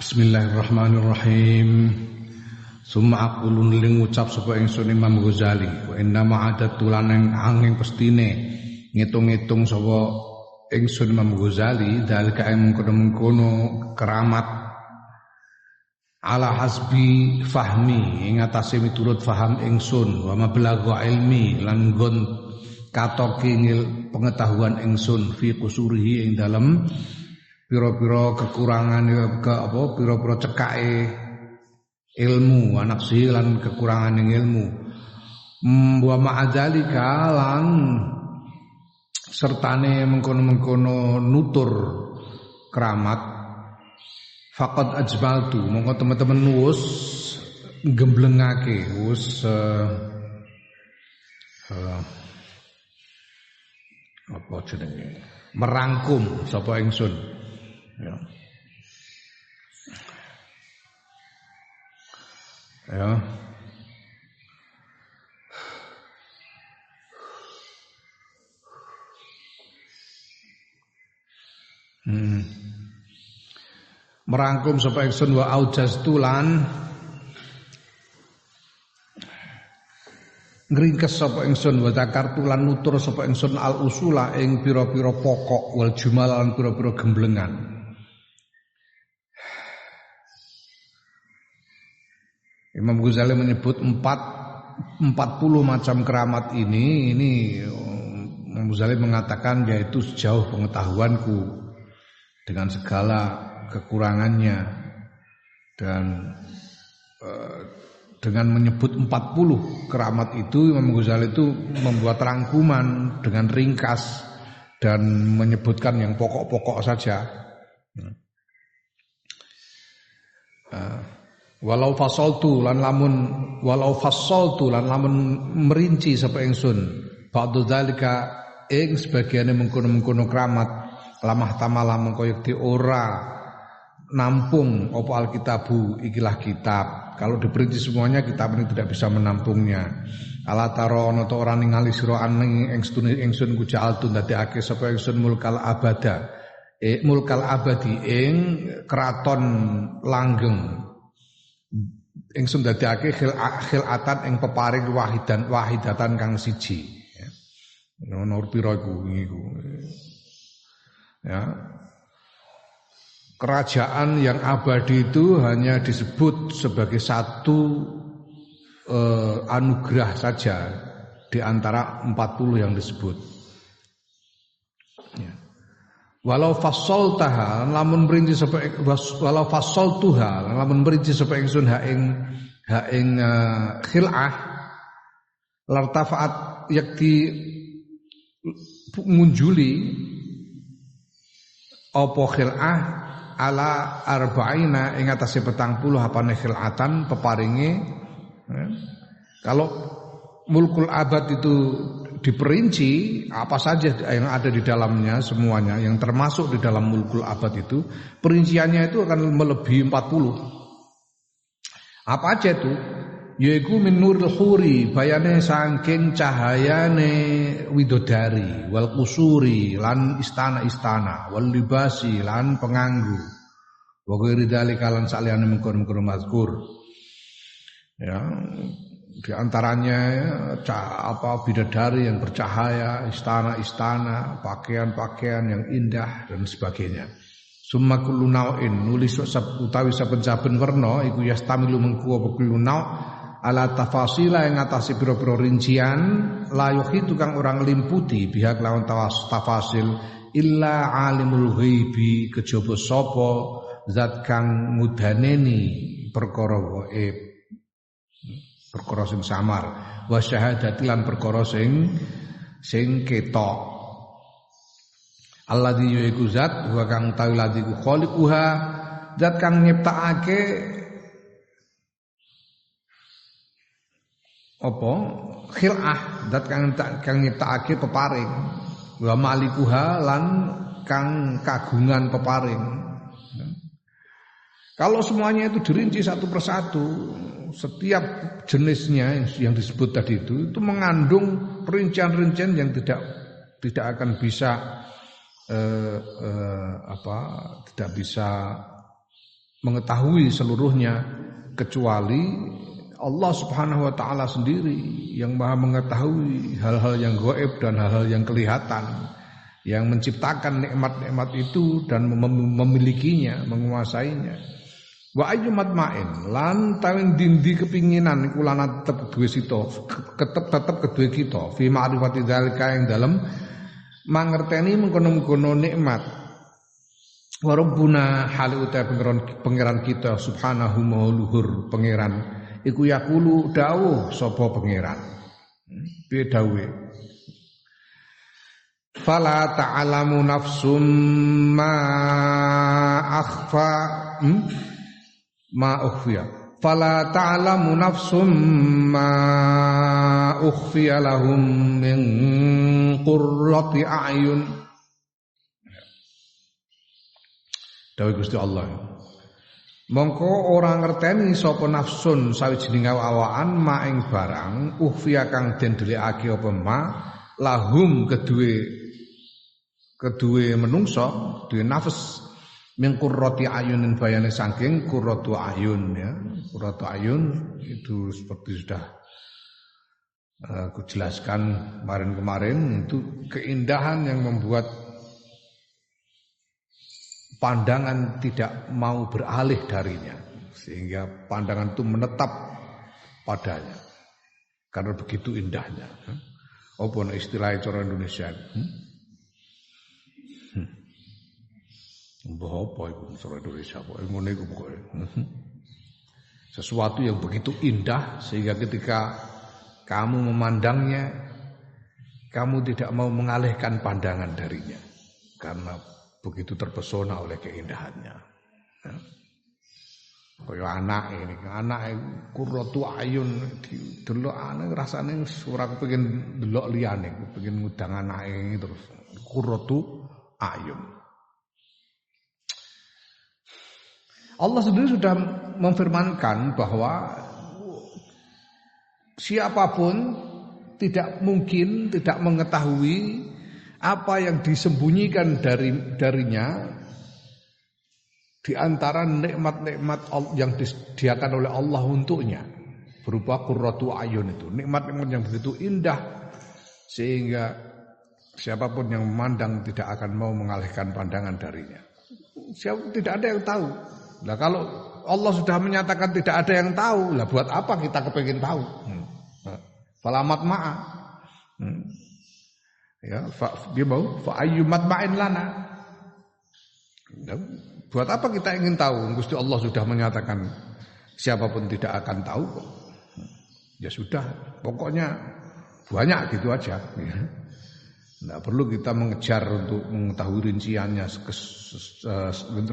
Bismillahirrahmanirrahim. Summa aqulun ling ngucap sapa ingsun Imam Ghazali, wa inna ma'adatul lan angin pestine ngitung-ngitung sapa ingsun Imam Ghazali dalika ing mengkono keramat ala hasbi fahmi ing atase miturut faham ingsun, wa mablagha ilmi lan nggon katoke pengetahuan ingsun fi kusurihi ing dalem pira-pira kekurangan pira-pira cekake ilmu anak lan kekurangan ilmu wa ma'adzalika lan sertane mengkono-mengkono nutur keramat faqad ajbaltu monggo teman-teman wis gemblengake wis apa jenenge merangkum sapa ingsun ya. Merangkum sapa ingsun wa aujaztu lan ngringkes sapa ingsun wa zakartu lan nutur sapa ingsun al usula ing pira-pira pokok wal jumal lan pira-pira gemblengan. Imam Ghazali menyebut 40 macam keramat ini Imam Ghazali mengatakan yaitu sejauh pengetahuanku dengan segala kekurangannya dan dengan menyebut 40 keramat itu Imam Ghazali itu membuat rangkuman dengan ringkas dan menyebutkan yang pokok-pokok saja. Walau fasaltu lan lamun merinci sapa ingsun ba'du dzalika ing sebagiane mengkono-mengkono keramat lamah tamala mengko yekti ora nampung apa alkitabu ikilah kitab. Kalau diperinci semuanya kitab ini tidak bisa menampungnya. Ala taro ana ta ora ningali sira aning ingsun ku ja'altu ndadekake sapa ingsun mulkal abadi ing kraton langgeng. Ingsun dadekake khilatan ing peparing wahidatan kang siji. Nomor pira iku ya. Kerajaan yang abadi itu hanya disebut sebagai satu anugerah saja di antara 40 yang disebut. Ya. Walau fasoltaha lamun merinci sapa walau fasoltuha lamun merinci sapa ingsun ha ing khil'ah lartafaat yakti munjuli apa khil'ah ala arba'ina ing atase 40 apane khil'atan peparinge kalau mulkul abad itu diperinci apa saja yang ada di dalamnya semuanya yang termasuk di dalam mulkul abad itu perinciannya itu akan melebihi 40. Apa aja itu? Yaiku min nuril huri bayane saking cahayane widodari wal kusuri lan istana-istana wal libasi lan penganggu wa ghairi dzalika lan saliyane mengkon-mengkon mazkur ya. Di antaranya bidadari yang bercahaya, istana-istana, pakaian-pakaian yang indah dan sebagainya. Summa kullu nau'in nulis utawi saben-saben werna iku yastamilu mengku apa kullu nau' ala tafasila yang ngatasi pira-pira rincian la yuhitu kang orang limputi pihak lawan tafasil illa alimul ghaibi kejaba sapa zat kang mudhaneni perkara gaib. Perkara sing samar wa syahadati lan perkara sing ketok alladzi yaiku zat wa kang tawi ladzi ku khaliquha zat kang nyiptakake apa khil'ah zat kang nyiptakake peparing wa malikuha lan kang kagungan peparing. Kalau semuanya itu dirinci satu persatu, setiap jenisnya yang disebut tadi itu mengandung perincian-rincian yang tidak akan bisa tidak bisa mengetahui seluruhnya kecuali Allah Subhanahu wa taala sendiri yang Maha mengetahui hal-hal yang gaib dan hal-hal yang kelihatan, yang menciptakan nikmat-nikmat itu dan memilikinya, menguasainya. Wa ayyumat ma'in lan tawin dindi kepinginan iku lan tetep duwe sita, tetep kedue kita fi ma'rifati dzalika ing dalem mangerteni mengkono-mengkono nikmat. Wa rabbuna hal uta pangeran kita subhanahu wa luhur pangeran iku yaqulu dawuh sapa pangeran. Piye dawuhe? Fala ta'lamu nafsum ma akhfa ma ukhfiya. Fala ta'lamu nafsum ma ukhfiya lahum min qurrati a'yun. Dawuh Gusti Allah. Mongko ora ngerteni sapa nafsun sawijining awakan ma ing barang ukhfiya kang den delikake apa ma lahum kedue menungso duwe nafs min qurrati ayunin bayane saking qurratu ayun ya. Qurratu ayun itu seperti sudah aku jelaskan kemarin itu keindahan yang membuat pandangan tidak mau beralih darinya sehingga pandangan itu menetap padanya karena begitu indahnya. Apa istilah cara Indonesia? Mbah apa iku cara Indonesia kok ngene iku pokoke. Sesuatu yang begitu indah sehingga ketika kamu memandangnya kamu tidak mau mengalihkan pandangan darinya karena begitu terpesona oleh keindahannya. Kaya anak ini, anak qurratu ayun delok anak rasane ora kepengin delok liyane, kepengin ngudang anake terus qurratu ayun. Allah sendiri sudah memfirmankan bahwa siapapun tidak mungkin tidak mengetahui apa yang disembunyikan darinya di antara nikmat-nikmat yang disediakan oleh Allah untuknya berupa qurratu ayun itu, nikmat-nikmat yang begitu indah sehingga siapapun yang memandang tidak akan mau mengalihkan pandangan darinya. Tidak ada yang tahu. Nah, kalau Allah sudah menyatakan tidak ada yang tahu, lah buat apa kita kepengin tahu? Falamat ma'a. Ya, dia mau fa ayyumat ma'in lana. Buat apa kita ingin tahu? Gusti Allah sudah menyatakan siapapun tidak akan tahu kok. Ya sudah, pokoknya banyak gitu aja. Tidak perlu kita mengejar untuk mengetahui rinciannya,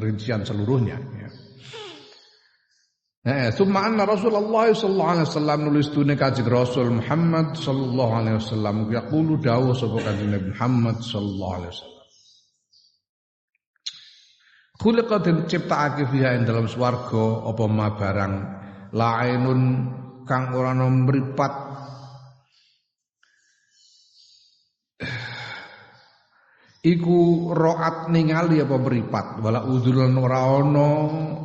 rincian seluruhnya. Ya. Summa anna Rasulullah sallallahu alaihi wasallam nulis tune Kanjeng Rasul Muhammad sallallahu alaihi wasallam yaqulu dawuh sapa Kanjeng Nabi Muhammad sallallahu alaihi wasallam. Khuliqat diciptakake fiha ing dalam swarga apa ma barang lainun kang ora ana mripat iku roat ningali apa mripat wala udzulan ora ana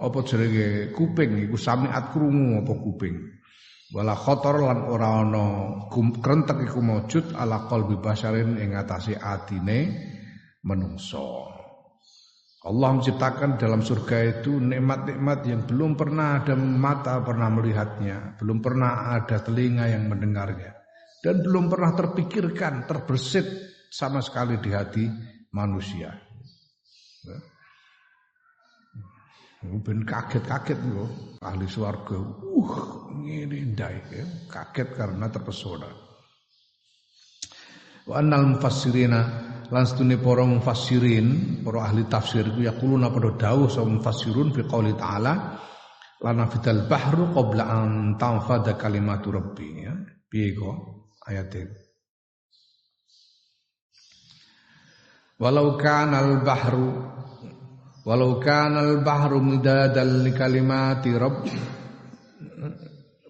apa jenenge kuping iku samiat krungu apa kuping wala khotor lan ora ana krentek iku maujud ala qalbi basyarin ing atase atine menungso. Allah menciptakan dalam surga itu nikmat-nikmat yang belum pernah ada mata pernah melihatnya, belum pernah ada telinga yang mendengarnya dan belum pernah terpikirkan, terbersit sama sekali di hati manusia. Ben kaget-kaget lho ahli swarga. Ngene ndai ya, kaget karena terpesona. Wa annal mufassirina lan stune para mufassirin, para ahli tafsir ku yaquluna padha dawuh sapa mufassirun fi qouli ta'ala lana fidal bahru qabla an tanfada kalimatu rabbi ya. Piye kok ayat iki? Walau kanal bahru midadan li kalimati rabbi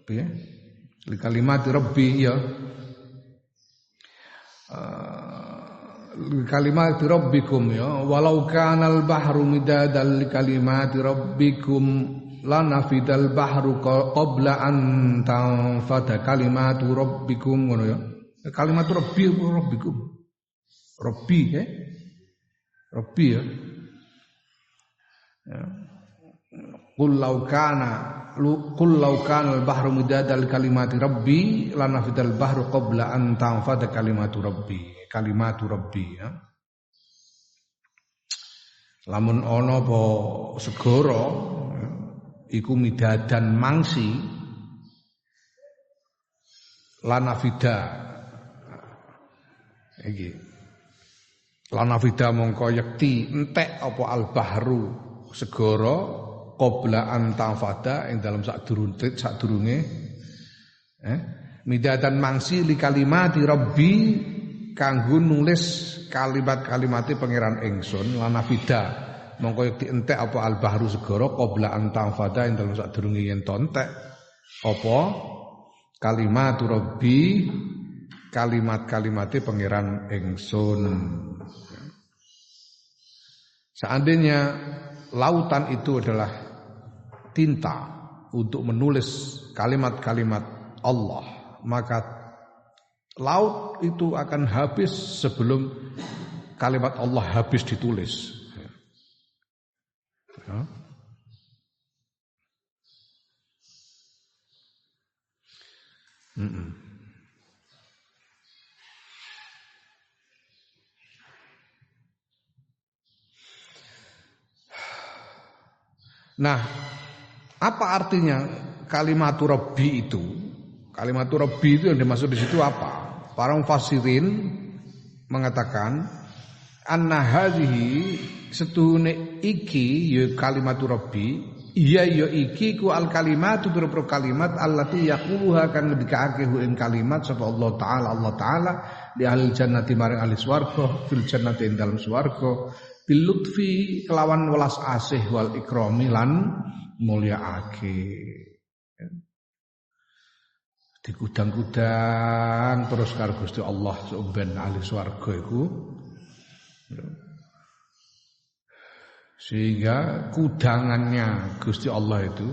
ya li kalimati rabbi ya kalimati rabbikum ya walau kanal bahru midadal kalimati rabbikum lanafidal bahru qabla an tanfada kalimatu rabbikum ngono ya kalimatu rabbikum rabbi ya rabbi ya qul law kana al bahru midadal kalimati rabbi lanafidal bahru qabla an tanfada kalimatu rabbi ya. Lamun ana apa segara iku midadan mangsi lanafida iki lanafida mongko yekti entek apa al bahru segara qabla an tanfada ing dalam sadurunge midadan mangsi li kalimati rabbi kanggo nulis kalimat-kalimate pangeran ingsun lanafida mongko yekti entek apa al bahru segara qabla an tanfada ing dalam sadurunge yen to entek apa kalimatu rabbi kalimat-kalimate pangeran ingsun. Seandainya lautan itu adalah tinta untuk menulis kalimat-kalimat Allah, maka laut itu akan habis sebelum kalimat Allah habis ditulis. Ya. Nah, apa artinya kalimatu rabbi itu? Kalimatu rabbi itu yang dimaksud di situ apa? Para mufassirin mengatakan anna hadhihi setuhune iki ya kalimatu rabbi iya ya iki ku al kalimatu pira-pira kalimat allati yaquluha kan ngendikake ing kalimat sapa Allah taala di ahli jannati maring ahli swarga fil jannati ing dalem swarga bil lutfi kelawan welas asih wal ikrami lan mulyaake. Digudang-gudang terus karo Gusti Allah sampeyan ahli swarga iku sehingga kudangannya Gusti Allah itu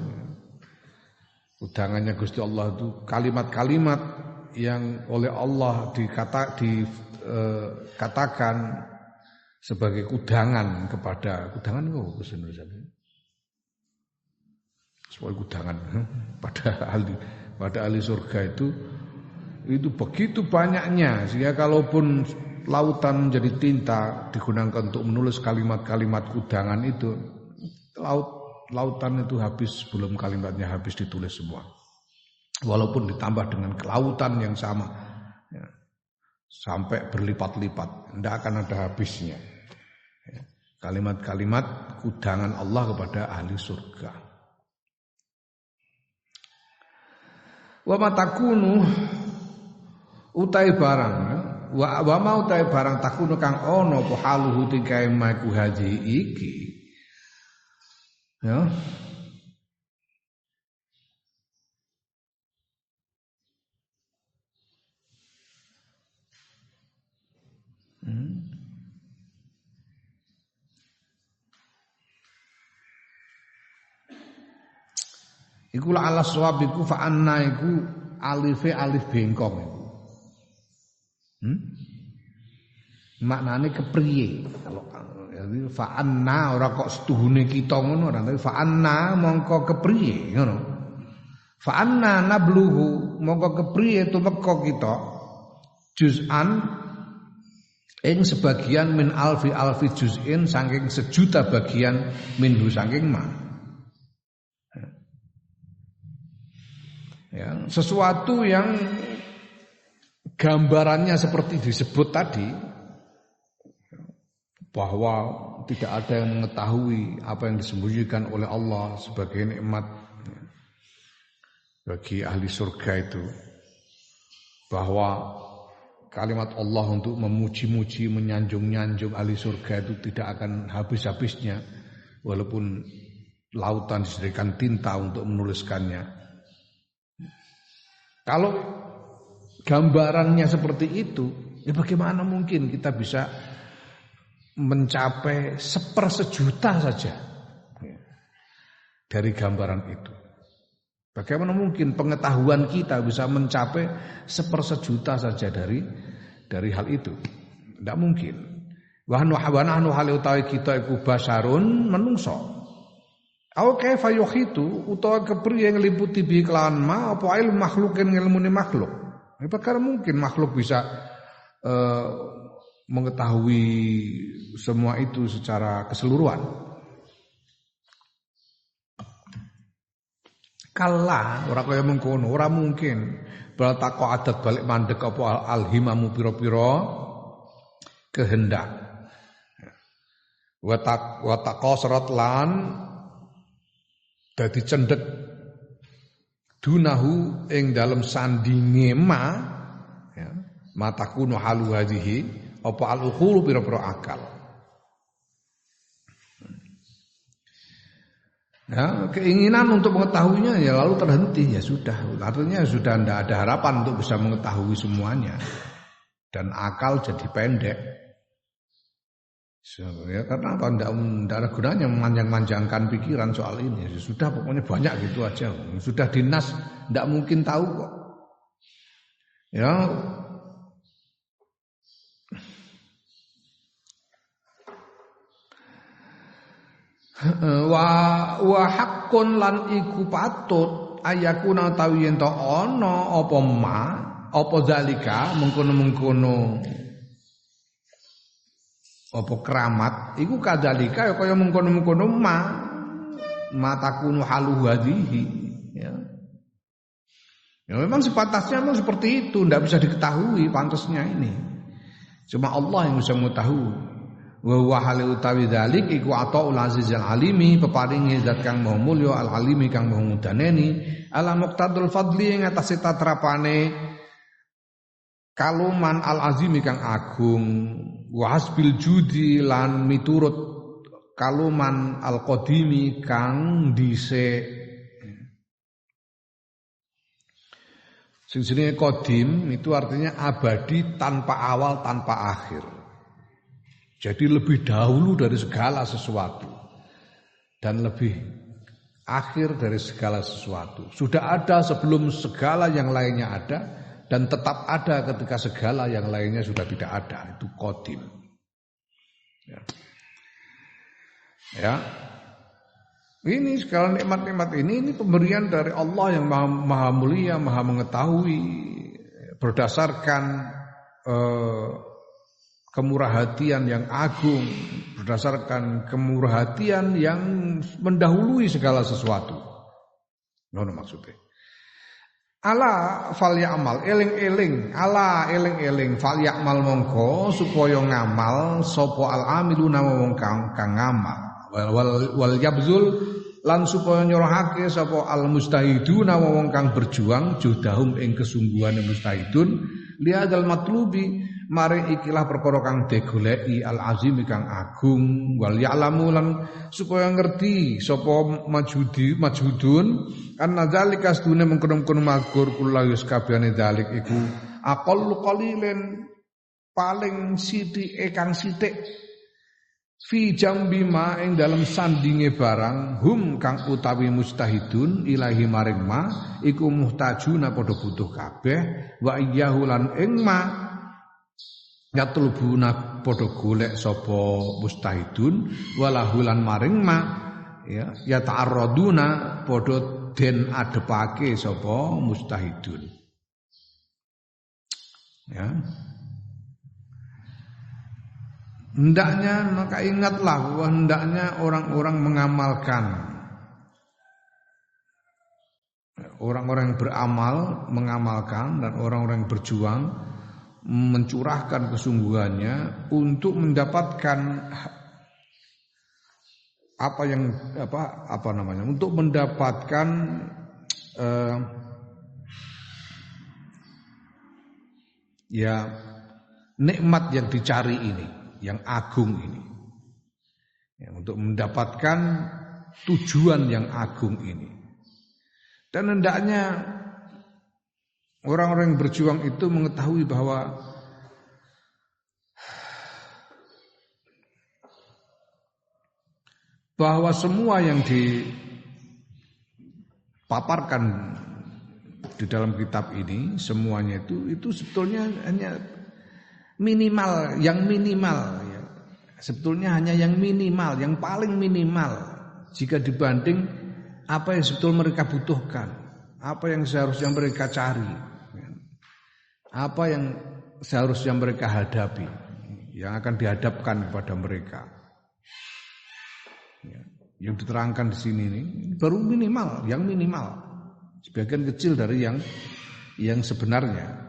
kalimat-kalimat yang oleh Allah dikatakan sebagai kudangan kepada kudangan itu bahasa Indonesia sebagai kudangan pada ahli surga itu begitu banyaknya sehingga kalaupun lautan menjadi tinta digunakan untuk menulis kalimat-kalimat kudangan itu lautan itu habis sebelum kalimatnya habis ditulis semua walaupun ditambah dengan kelautan yang sama ya, sampai berlipat-lipat tidak akan ada habisnya ya, kalimat-kalimat kudangan Allah kepada ahli surga. Wa matakunu utai barang wa mau utai barang takunu kang ana apa haluhu tingkae maku haji iki ya iku la ala sawab iku fa anna iku alife alif bengkong iku. Maknane kepriye kalau jadi fa anna ora kok setuhune kita ngono ora tapi fa anna mongko kepriye ngono. Fa anna nabluhu mongko kepriye tumeka kita juz'an ing sebagian min alfi juz'in saking sejuta bagian minhu saking ma. Ya, sesuatu yang gambarannya seperti disebut tadi bahwa tidak ada yang mengetahui apa yang disembunyikan oleh Allah sebagai nikmat bagi ahli surga itu bahwa kalimat Allah untuk memuji-muji menyanjung-nyanjung ahli surga itu tidak akan habis-habisnya walaupun lautan disediakan tinta untuk menuliskannya. Kalau gambarannya seperti itu, Ya bagaimana mungkin kita bisa mencapai 1/100.000 saja dari gambaran itu? Bagaimana mungkin pengetahuan kita bisa mencapai 1/100.000 saja dari hal itu? Tidak mungkin. Wa nahnu hal utawi kita iku basarun menungso. Au kaifa yuhitu utawa kepriye ngliputi bi kelawan ma apa ilmu makhlukin ngilmune makhluk. Bagaimana mungkin makhluk bisa mengetahui semua itu secara keseluruhan? Kala ora kaya mengkono, ora mungkin. Bal tako adat balik mandek apa alhimamu pira-pira kehendak. Wa taqasarat lan dadi cendhek dunahu ing dalem sandinge ya, matakunu halu hadhihi apa al-ukhulu pira-pira akal. Ya, keinginan untuk mengetahuinya ya lalu terhenti, ya sudah. Artinya sudah tidak ada harapan untuk bisa mengetahui semuanya. Dan akal jadi pendek. So, ya, karena apa? Tidak ada gunanya memanjang-manjangkan pikiran soal ini. Ya, sudah pokoknya banyak gitu aja. Sudah dinas, tidak mungkin tahu kok. Ya, wa haqqun lan iku patut ayakuna tawi yen to ana apa ma apa zalika mengkono-mengkono apa keramat iku kadzalika ya kaya mengkono-mengkono ma takunu halu hadhihi ya. Ya memang sepatasnya memang seperti itu, tidak bisa diketahui pantasnya ini. Cuma Allah yang bisa mengetahui. Wa huwa hal utawi dzalik iku ataul azizil alimi peparingi zat kang maha mulya al alimi kang maha mudaneni ala muqtadul fadli ing atase tatrapane kaluman al azimi kang agung wa hasbil judi lan miturut kaluman al qadimi kang dhisik. Sing jenenge qadim itu artinya abadi tanpa awal tanpa akhir. Jadi lebih dahulu dari segala sesuatu dan lebih akhir dari segala sesuatu. Sudah ada sebelum segala yang lainnya ada dan tetap ada ketika segala yang lainnya sudah tidak ada. Itu qadim. Ya. Ini segala nikmat-nikmat ini pemberian dari Allah yang maha mulia, maha mengetahui berdasarkan kemurahatian yang agung, berdasarkan kemurahatian yang mendahului segala sesuatu. Ngono maksudnya. Ala fal ya'mal eling-eling, ala eling-eling fal ya'mal mongko supaya ngamal sapa al-amiluna wong kang ngamal. Wal yabzul lan supaya nyorohake sapa al-mustahiduna wong kang berjuang judahum ing kesungguhane mustahidun liadal matlubi mari ikilah perkara kang digoleki al-azim kang agung wal ya'lamu lan supaya ngerti sapa majhudun anna zalika astune mengkono-kono magur kula yus kabehane zalik iku aqallu qalilen paling sithike kang sithik fi jambi ma ing dalam sandinge barang hum kang utawi mustahidun ilahi maring ma iku muhtajuna padha butuh kabeh wa iyyahu lan ing ma yatlubuna padha golek sapa mustahidun walahu lan maring ma ya ta'arraduna padha den adepake sapa mustahidun ya. Hendaknya maka ingatlah bahwa hendaknya orang-orang yang beramal mengamalkan dan orang-orang yang berjuang mencurahkan kesungguhannya untuk mendapatkan untuk mendapatkan nikmat yang dicari ini, yang agung ini, untuk mendapatkan tujuan yang agung ini. Dan hendaknya orang-orang yang berjuang itu mengetahui bahwa bahwa semua yang dipaparkan di dalam kitab ini semuanya itu sebetulnya hanya minimal, yang minimal ya. Sebetulnya hanya yang minimal, yang paling minimal jika dibanding apa yang sebetulnya mereka butuhkan, apa yang seharusnya mereka cari, apa yang seharusnya mereka hadapi, yang akan dihadapkan kepada mereka. Yang diterangkan di sini ini baru minimal, yang minimal. Sebagian kecil dari yang sebenarnya.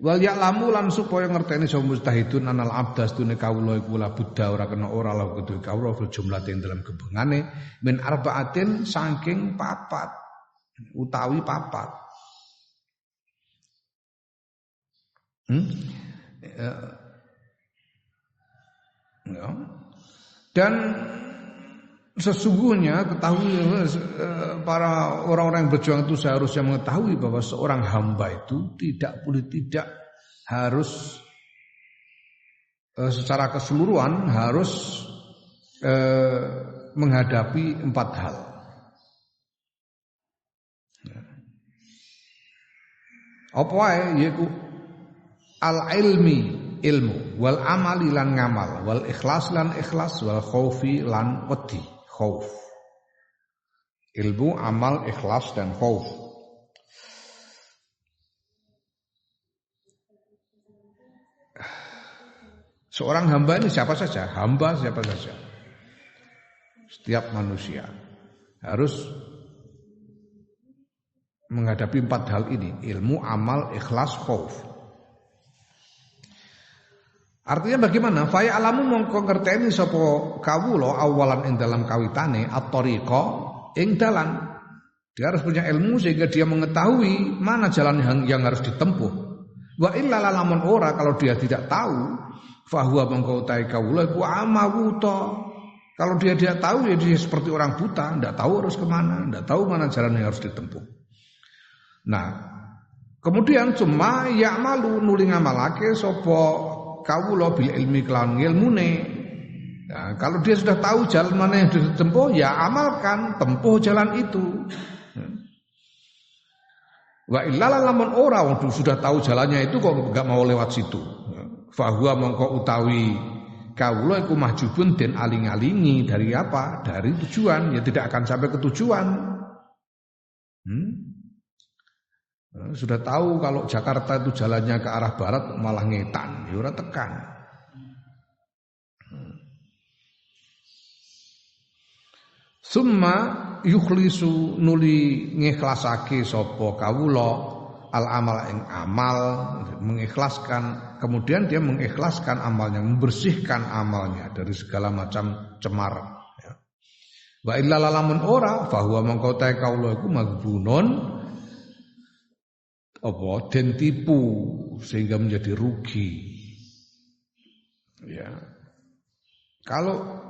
Wal ya'lamu lan supaya ngerteni sapa mustahidun anal abdas tune kawula iku la buddha ora kena ora la kudu kawula fil jumlatin dalam gebengane min arbaatin saking papat utawi papat. Dan sesungguhnya ketahui para orang-orang yang berjuang itu seharusnya mengetahui bahwa seorang hamba itu tidak harus secara keseluruhan harus menghadapi 4 hal. Apa wae yaiku al-ilmi ilmu wal amali lan ngamal wal ikhlas lan ikhlas wal khaufi lan wedi khauf. Ilmu, amal, ikhlas dan khauf. Seorang hamba ini siapa saja, hamba siapa saja. Setiap manusia harus menghadapi 4 hal ini, ilmu, amal, ikhlas, khauf. Artinya bagaimana? Fa ya'lamu mongko ngerteni sapa kawula awalan ing dalam kawitane at-thariqa ing dalan. Dia harus punya ilmu sehingga dia mengetahui mana jalan yang harus ditempuh. Wa illa lamun ora, kalau dia tidak tahu, fa huwa mongko utahe kawula iku amawuta. Kalau dia tidak tahu ya dia seperti orang buta, tidak tahu harus kemana, tidak tahu mana jalan yang harus ditempuh. Nah, kemudian cuma ya'malu nuli ngamalake sapa kawula bil ilmi kelawan ilmune. Nah, kalau dia sudah tahu jalan mana yang ditempuh, ya amalkan, tempuh jalan itu. Wa illa lamun ora wong sudah tahu jalannya itu kok enggak mau lewat situ. Fa huwa mongko utawi kawula iku mahjubun den aling-alingi dari apa? Dari tujuan, ya tidak akan sampai ke tujuan. Sudah tahu kalau Jakarta itu jalannya ke arah barat malah ngetan, ya ora tekan. Summa yukhlisu nuli ngikhlasake sapa kawula al amal ing amal, mengikhlaskan, kemudian dia mengikhlaskan amalnya, membersihkan amalnya dari segala macam cemar. Wa illa lamun ora fa huwa mangko ta kawula iku maghbunun apa den tipu sehingga menjadi rugi. Ya. Kalau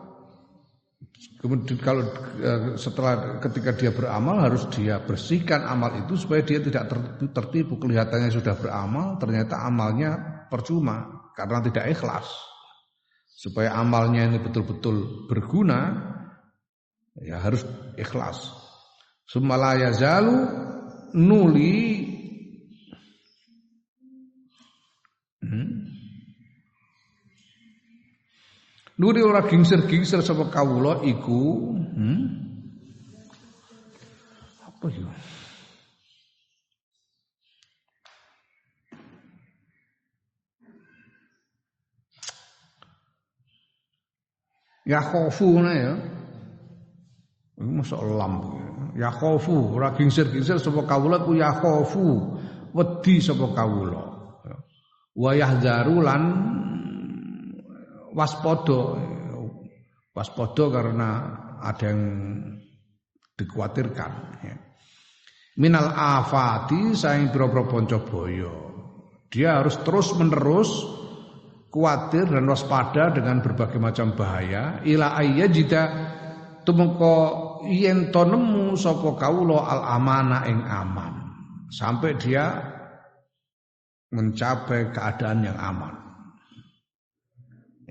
setelah ketika dia beramal harus dia bersihkan amal itu supaya dia tidak tertipu, kelihatannya sudah beramal ternyata amalnya percuma karena tidak ikhlas. Supaya amalnya ini betul-betul berguna ya harus ikhlas. Summa yazalu nuli nuri ora gingsir-gingsir sapa kawula iku apa ya? Ya khofuna ya. Iku mosok lam. Ya khofu ora gingsir-gingsir sapa kawula ku ya khofu wedi sapa kawula. Wa yahzaru lan waspada karena ada yang dikhawatirkan ya. Minal afati saing pira-pira panca baya. Dia harus terus-menerus khawatir dan waspada dengan berbagai macam bahaya ila ayyajida tumeka yen to nemu sapa kawula al amana ing aman sampai dia mencapai keadaan yang aman.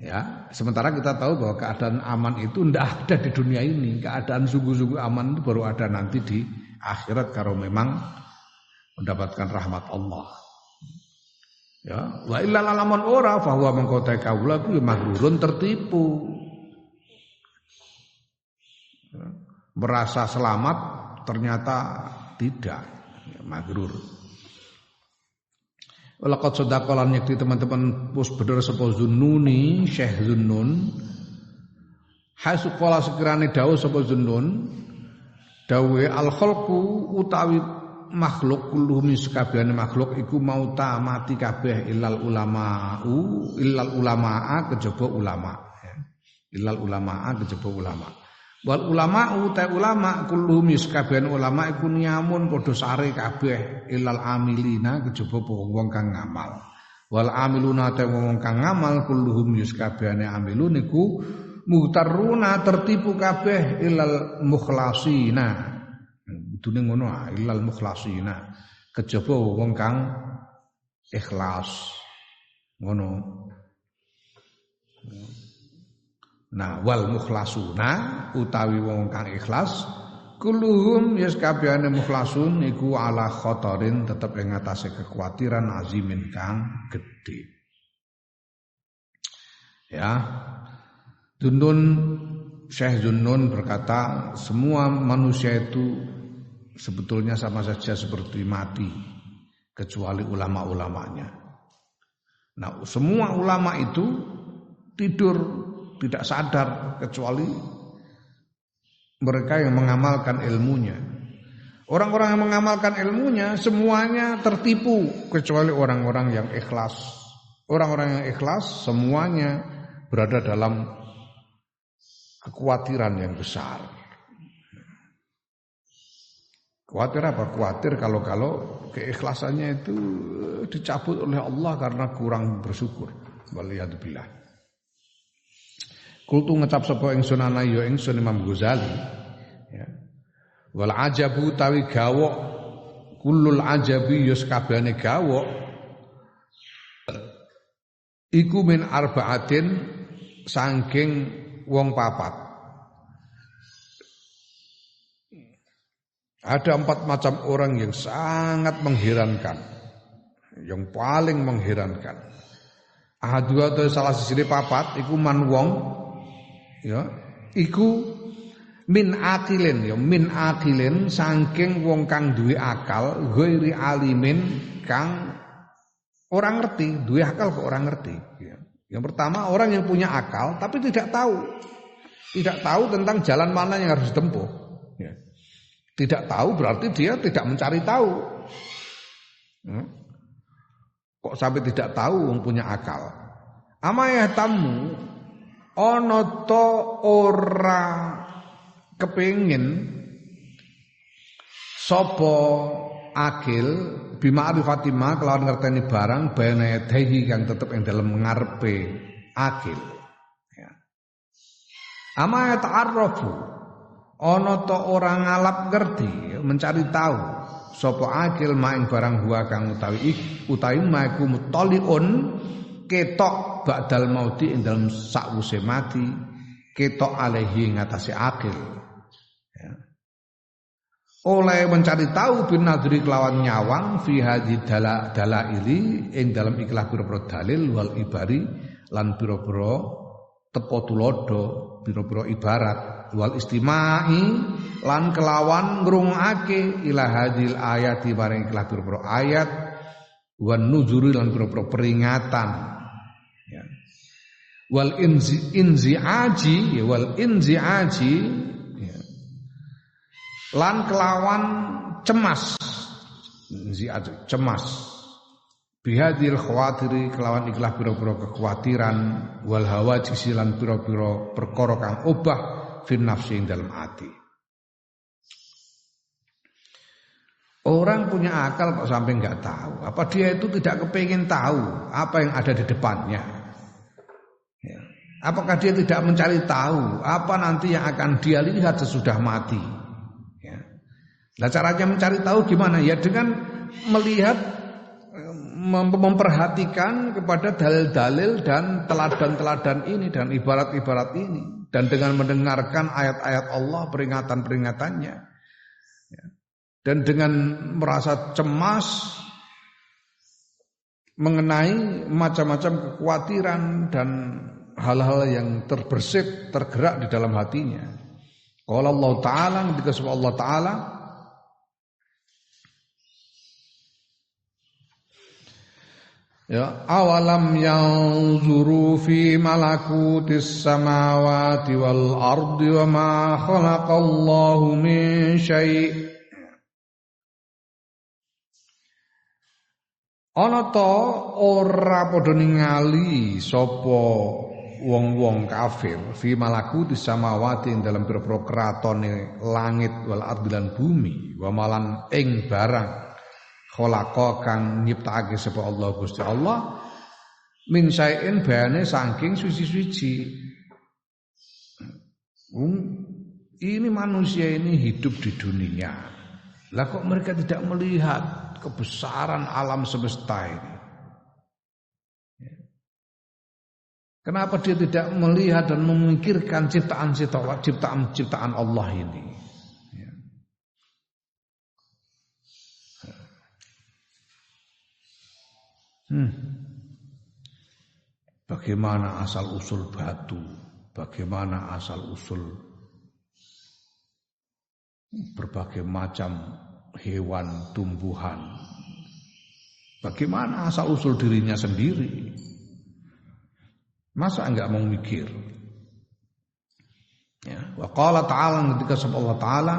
Ya, sementara kita tahu bahwa keadaan aman itu tidak ada di dunia ini. Keadaan sungguh-sungguh aman itu baru ada nanti di akhirat kalau memang mendapatkan rahmat Allah. Ya, wa illa lamun ora fa huwa mangkota kaula ku mahrurun tertipu. Ya, merasa selamat ternyata tidak, ya, magrur. Walaqad sadaqalan yakti teman-teman pus bener sapa Zunnuni Syekh Zunnun hasu qala sekirane dawuh sapa Zunnun dawuhe al khalqu utawi makhluk kulluhum sakabehane makhluk iku mauta mati kabeh illal ulamaa kejaba ulama ya. Illal ulamaa kejaba ulama wal ulama uta ulama kulluhum sakabehane ulama iku nyamun padha sare kabeh illal amilina kejaba wong kang ngamal wal amiluna ta wong kang ngamal kulluhum sakabehane amilun iku muhtaruna tertipu kabeh illal mukhlasina kudune ngono illal mukhlasina kejaba wong kang ikhlas ngono. Nah wal mukhlasuna utawi wong kang ikhlas kulluhum yes kabehane mukhlasun iku ala khotorin tetep ing atase kekhawatiran azimin kang gedhe. Ya. Zunnun Syekh Zunnun berkata semua manusia itu sebetulnya sama saja seperti mati kecuali ulama-ulamanya. Nah, semua ulama itu tidur tidak sadar kecuali mereka yang mengamalkan ilmunya. Orang-orang yang mengamalkan ilmunya semuanya tertipu kecuali orang-orang yang ikhlas. Orang-orang yang ikhlas semuanya berada dalam kekhawatiran yang besar. Khawatir apa? Khawatir kalau keikhlasannya itu dicabut oleh Allah karena kurang bersyukur. Waliyadzubillah. Kultu ngecap sapa ingsun ana ya ingsun Imam Ghazali ya. Wal ajabu tawi gawok kullul ajabi yus kabehane gawok iku min arbaatin saking wong papat. Ada 4 macam orang yang sangat mengherankan, yang paling mengherankan. Ahadua atau salah siji papat iku man wong ya iku min akilin ya min akilin saking wong kang duwe akal ghairi alimin kang orang ngerti, duwe akal kok orang ngerti ya. Yang pertama orang yang punya akal tapi tidak tahu tentang jalan mana yang harus ditempuh ya. Tidak tahu berarti dia tidak mencari tahu ya. Kok sampai tidak tahu wong punya akal. Amayah tamu ana to ora kepengin sapa akil bima'rifati ma kelawan ngerteni barang bayane dehi kang tetep ing dalem ngarepe akil ya. Ama ta'arrafu ana to ora ngalap ngerti mencari tahu sapa akil ma ing barang huwa kang utawi ma iku mutaliun ketok ba'dal mauti ing dalem sakwuse mati ketok alaihi ngatasi akil ya. Oleh mencari tahu bin nadri kelawan nyawang fi hadhi dalaili ing dalam ikhlas pira-pira dalil wal ibari lan pira-pira tepo tulodo pira-pira ibarat wal istimai lan kelawan ngrungokake ila hadil ayati bareng ikhlas pira-pira ayat wan nuzuri lan pira-pira peringatan ya. Wal inziaji ya, wal inziaji ya. Lan kelawan cemas cemas bihadil khawatiri kelawan ikhlas pira-pira kekhawatiran wal hawajisi lan pira-pira perkara kang obah fin nafsi ing dalem ati. Orang punya akal kok sampai enggak tahu. Apa dia itu tidak kepengin tahu apa yang ada di depannya? Ya. Apakah dia tidak mencari tahu apa nanti yang akan dia lihat sesudah mati? Ya. Nah, caranya mencari tahu gimana? Ya dengan melihat memperhatikan kepada dalil-dalil dan teladan-teladan ini dan ibarat-ibarat ini, dan dengan mendengarkan ayat-ayat Allah, peringatan-peringatannya, dan dengan merasa cemas mengenai macam-macam kekhawatiran dan hal-hal yang terbersit, tergerak di dalam hatinya. Qala Allah Ta'ala, ketika sebab Allah Ta'ala, ya, awalam yanzuru fi malakutis samawati wal ardi wa ma khalaqallahu min syai'. Ana ta ora padha ningali sapa wong-wong kafir fi malakutis samawati ing dalam pira-pira kratone langit wal ardi lan bumi, wa malan ing barang khalaqa kang nyiptakake sapa Allah Gusti Allah min syai'in bayane saking suci-suci. Ini manusia ini hidup di dunia. Lah kok mereka tidak melihat kebesaran alam semesta ini? Kenapa dia tidak melihat dan memikirkan ciptaan Allah ini? Bagaimana asal usul batu? Bagaimana asal usul berbagai macam hewan, tumbuhan? Bagaimana asal usul dirinya sendiri? Masa enggak mau mikir? Ya, wa qala ta'ala, ketika sebab Allah Ta'ala,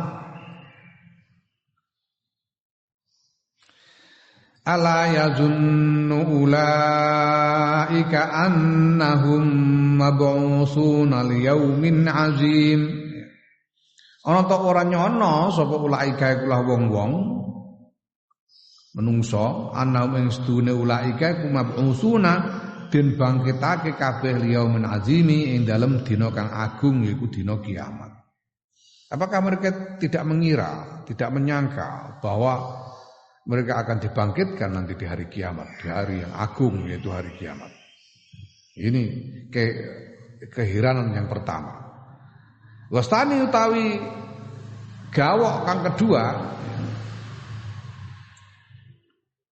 ala yazunnu ulaika annahum mab'usuna liyaumin azim. Ana ta ora nyono sapa ulaika iku lah wong-wong menungso, annahum ing sedune ulaika iku mab'usuna den bangkitake kabeh liyaumin azimi ing dalem dina kang agung, yaiku dina kiamat. Apakah mereka tidak mengira, tidak menyangka bahwa mereka akan dibangkitkan nanti di hari kiamat, di hari yang agung, yaitu hari kiamat? Ini keheranan yang pertama. Wastani utawi gawok kang kedua,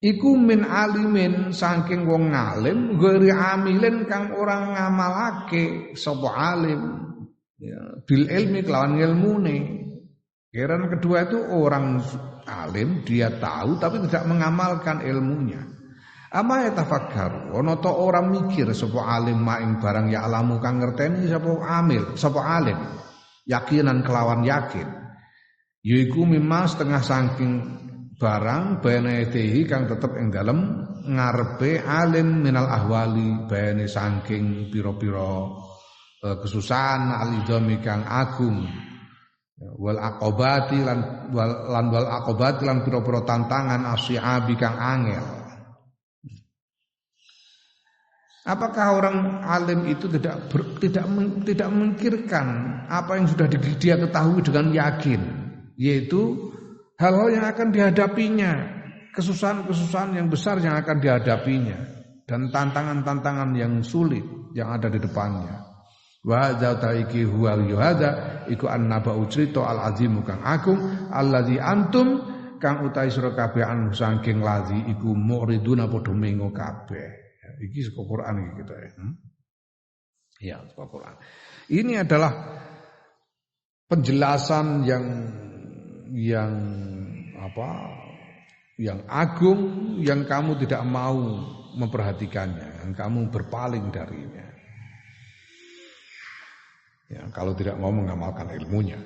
iku min alimin saking wong ngalim, ghairi amilin kang orang ngamalake sapa alim, ya, bil ilmi kelawan ilmune. Keheranan kedua itu orang alim, dia tahu tapi tidak mengamalkan ilmunya. Ama yatafakkaru, ana ta ora mikir sapa alim maing barang ya alamu kang ngerteni sapa alim, yakinan kelawan yakin. Yaiku mimma setengah saking barang bayane tehi kang tetep ing dalem ngarepe alim minal ahwali, bayane saking pira-pira kesusahan alidhami kang agung, wal aqobati lan wal aqobati lan pira-pira tantangan asyabi kang angel. Apakah orang alim itu tidak memikirkan apa yang sudah dia ketahui dengan yakin, yaitu hal-hal yang akan dihadapinya, kesusahan-kesusahan yang besar yang akan dihadapinya, dan tantangan-tantangan yang sulit yang ada di depannya. Wa hadza taiki huwa yuhada iku annaba ucrito al-azimu kang agung allazi antum kang utahe sira kabeh anu saking lazi iku muriduna padha mengo kabeh. Iki saka Quran iki kita ya. Ya, saka Quran. Ini adalah penjelasan yang agung, yang kamu tidak mau memperhatikannya, yang kamu berpaling darinya. Ya, kalau tidak mau mengamalkan ilmunya.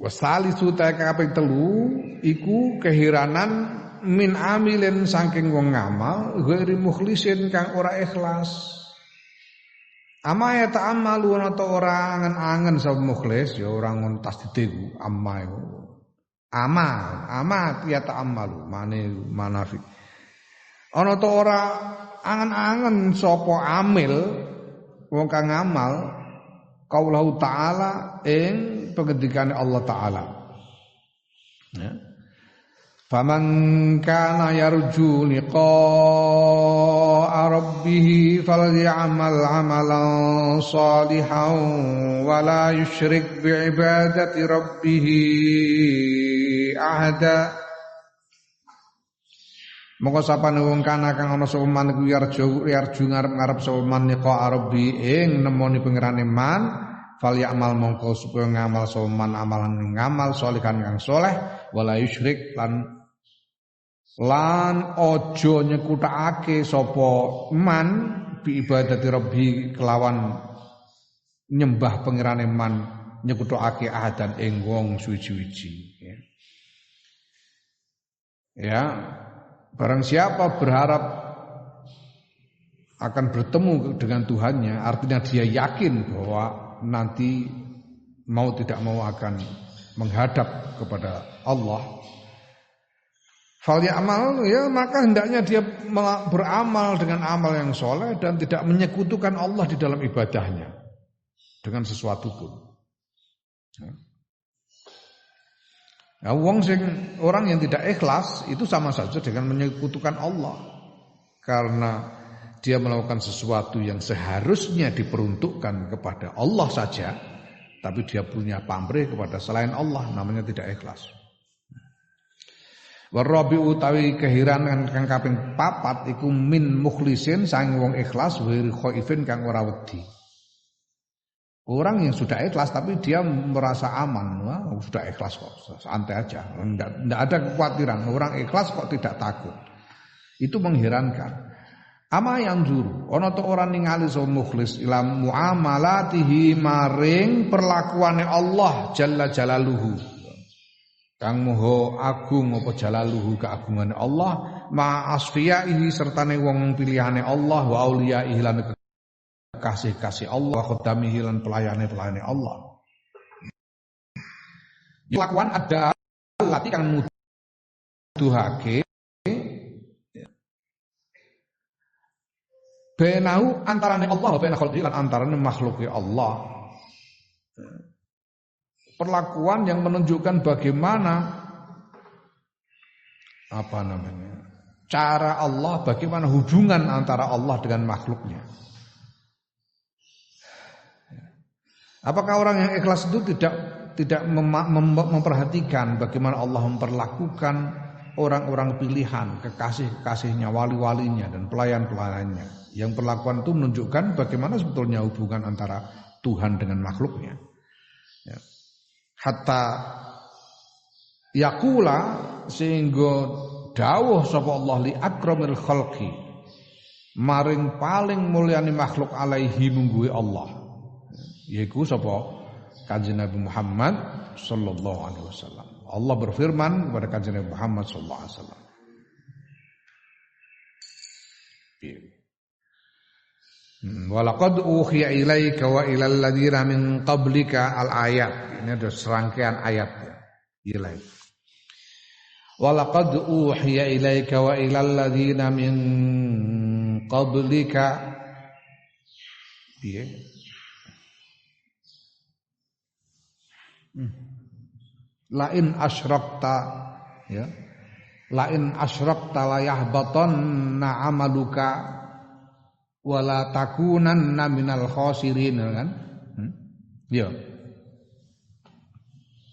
Wasalisu ta kaping 3 iku kehiranan min amilin saking wong ngamal ghairi mukhlisin kang ora ikhlas. Ama ya ta'amalu ana ta ora angen-angen sapa mukhlis, ya ora ngon tasdid iku amma iku. Ama ya ta'amalu manafi. Ana ta ora angen-angen sapa amil wong kang ngamal qaulahu ta'ala ing pengendikane Allah Ta'ala. Ya. Faman kana yarju liqa'a rabbih falyamal 'amalan shalihan wa la yusyrik bi'ibadati rabbih ahada. Mongko sapane wong kana kang ana sapa man iku yarju ngarep-ngarep sapa man liqa'a rabbih ing nemoni pangerane man falyamal mongko supaya ngamal sapa man amalan ngamal sholihan kang saleh wala yusyrik lan aja nyekutakake sapa man bi ibadati rabbi kelawan nyembah pangerane man nyekutakake ahadan ing wong suci-suci ya barang siapa berharap akan bertemu dengan Tuhannya artinya dia yakin bahwa nanti mau tidak mau akan menghadap kepada Allah. Fal ya'mal ya maka hendaknya dia beramal dengan amal yang soleh dan tidak menyekutukan Allah di dalam ibadahnya dengan sesuatu pun. Nah, orang yang tidak ikhlas itu sama saja dengan menyekutukan Allah karena dia melakukan sesuatu yang seharusnya diperuntukkan kepada Allah saja, tapi dia punya pamrih kepada selain Allah, namanya tidak ikhlas. Warabi utawi kehiranan kang kaping 4 iku min mukhlisin sang wong ikhlas wiri khaifin kang ora wedi. Orang yang sudah ikhlas tapi dia merasa aman, wah sudah ikhlas kok, santai aja, enggak ada kekhawatiran. Orang ikhlas kok tidak takut. Itu mengherankan. Ama yang juru, ana to ora ningali so mukhlis ila muamalatihi maring perlakuane Allah jalla jalaluhu. Kang moho agung apa jalaluhu keagungane Allah ma asfiyaihi sertane wong pilihane Allah wa auliyaihi lan kasih-kasih Allah khodamihi lan pelayane Allah. Kelakuan ada lati kang nuduhake benau antarane Allah wa bena khalqi lan antarane makhluke Allah. Perlakuan yang menunjukkan bagaimana cara Allah, bagaimana hubungan antara Allah dengan makhluknya. Apakah orang yang ikhlas itu tidak memperhatikan bagaimana Allah memperlakukan orang-orang pilihan, kekasih-kekasihnya, wali-walinya dan pelayan-pelayannya. Yang perlakuan itu menunjukkan bagaimana sebetulnya hubungan antara Tuhan dengan makhluknya. Ya. Hatta yaqula sehingga dawuh sapa Allah li akramil khalqi maring paling mulyane makhluk alaihi mungguhe Allah yaiku sapa Kanjeng Nabi Muhammad sallallahu alaihi wasallam. Allah berfirman kepada Kanjeng Nabi Muhammad sallallahu alaihi wasallam. Walaqad uhiya ilaika wa ilal ladzina min qablika al-ayat. Ini ada serangkaian ayat ya. Ilaik. Walaqad uhiya ilaika wa ilal ladzina min qablika. Piye? Lain asyrakta ya. Lain asyrakta la yahbatanna amaluka wala takunanna minal khasirin kan? Ya.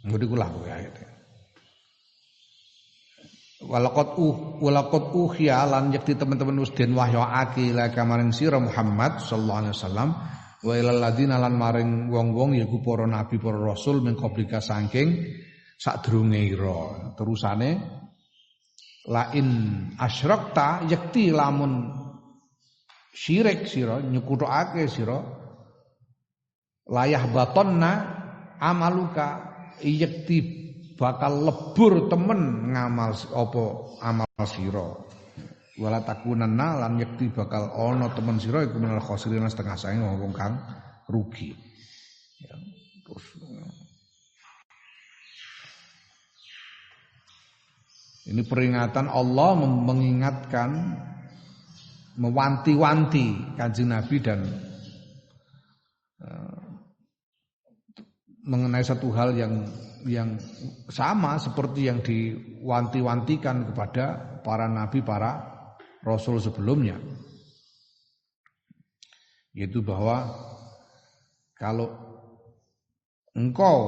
Ngudi kula kowe ayat. Walaqad uhiya lan yakti teman-teman wis den wahyuake la kamaring sira Muhammad sallallahu alaihi wasallam wa ilal ladina lan maring wong-wong yaiku para nabi para rasul min qablika saking sadurunge ira. Terusane lain asyrakta yakti lamun syirik sira nyekutukake sira layah batonna amaluka yakti bakal lebur temen ngamal apa amal sira wala takunanna lan yakti bakal ana temen sira iku minal khosirin setengah saing wong kang rugi ya terus ini peringatan Allah mengingatkan mewanti-wanti Kanjeng Nabi dan mengenai satu hal yang yang sama seperti yang diwanti-wantikan kepada para nabi, para rasul sebelumnya. Yaitu bahwa kalau engkau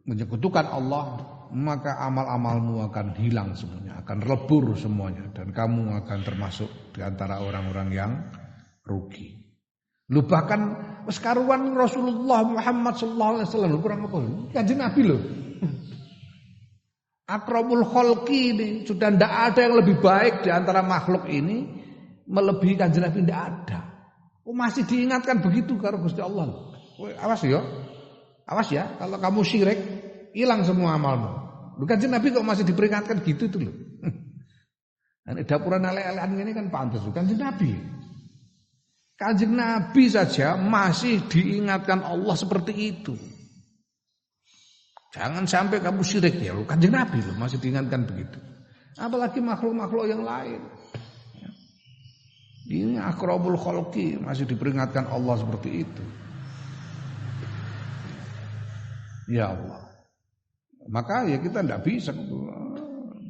menyekutukan Allah, maka amal-amalmu akan hilang semuanya, akan lebur semuanya, dan kamu akan termasuk di antara orang-orang yang rugi. Lu bahkan wis karuan Rasulullah Muhammad sallallahu alaihi wasallam kurang apa? Kanjeng Nabi lho. Akramul khalqi ini sudah tidak ada yang lebih baik di antara makhluk ini melebihi Kanjeng Nabi, tidak ada. Oh, masih diingatkan begitu karo Gusti Allah. Awas ya. Awas ya, kalau kamu syirik hilang semua amalmu. Kanjeng Nabi kok masih diperingatkan gitu tuh loh. Ini dapuran ale-alean ini kan pantas Kanjeng Nabi. Kanjeng Nabi saja masih diingatkan Allah seperti itu. Jangan sampai kamu syirik ya, Kanjeng Nabi loh masih diingatkan begitu. Apalagi makhluk-makhluk yang lain. Ini akramul khalqi masih diperingatkan Allah seperti itu. Ya Allah. Maka ya kita tidak bisa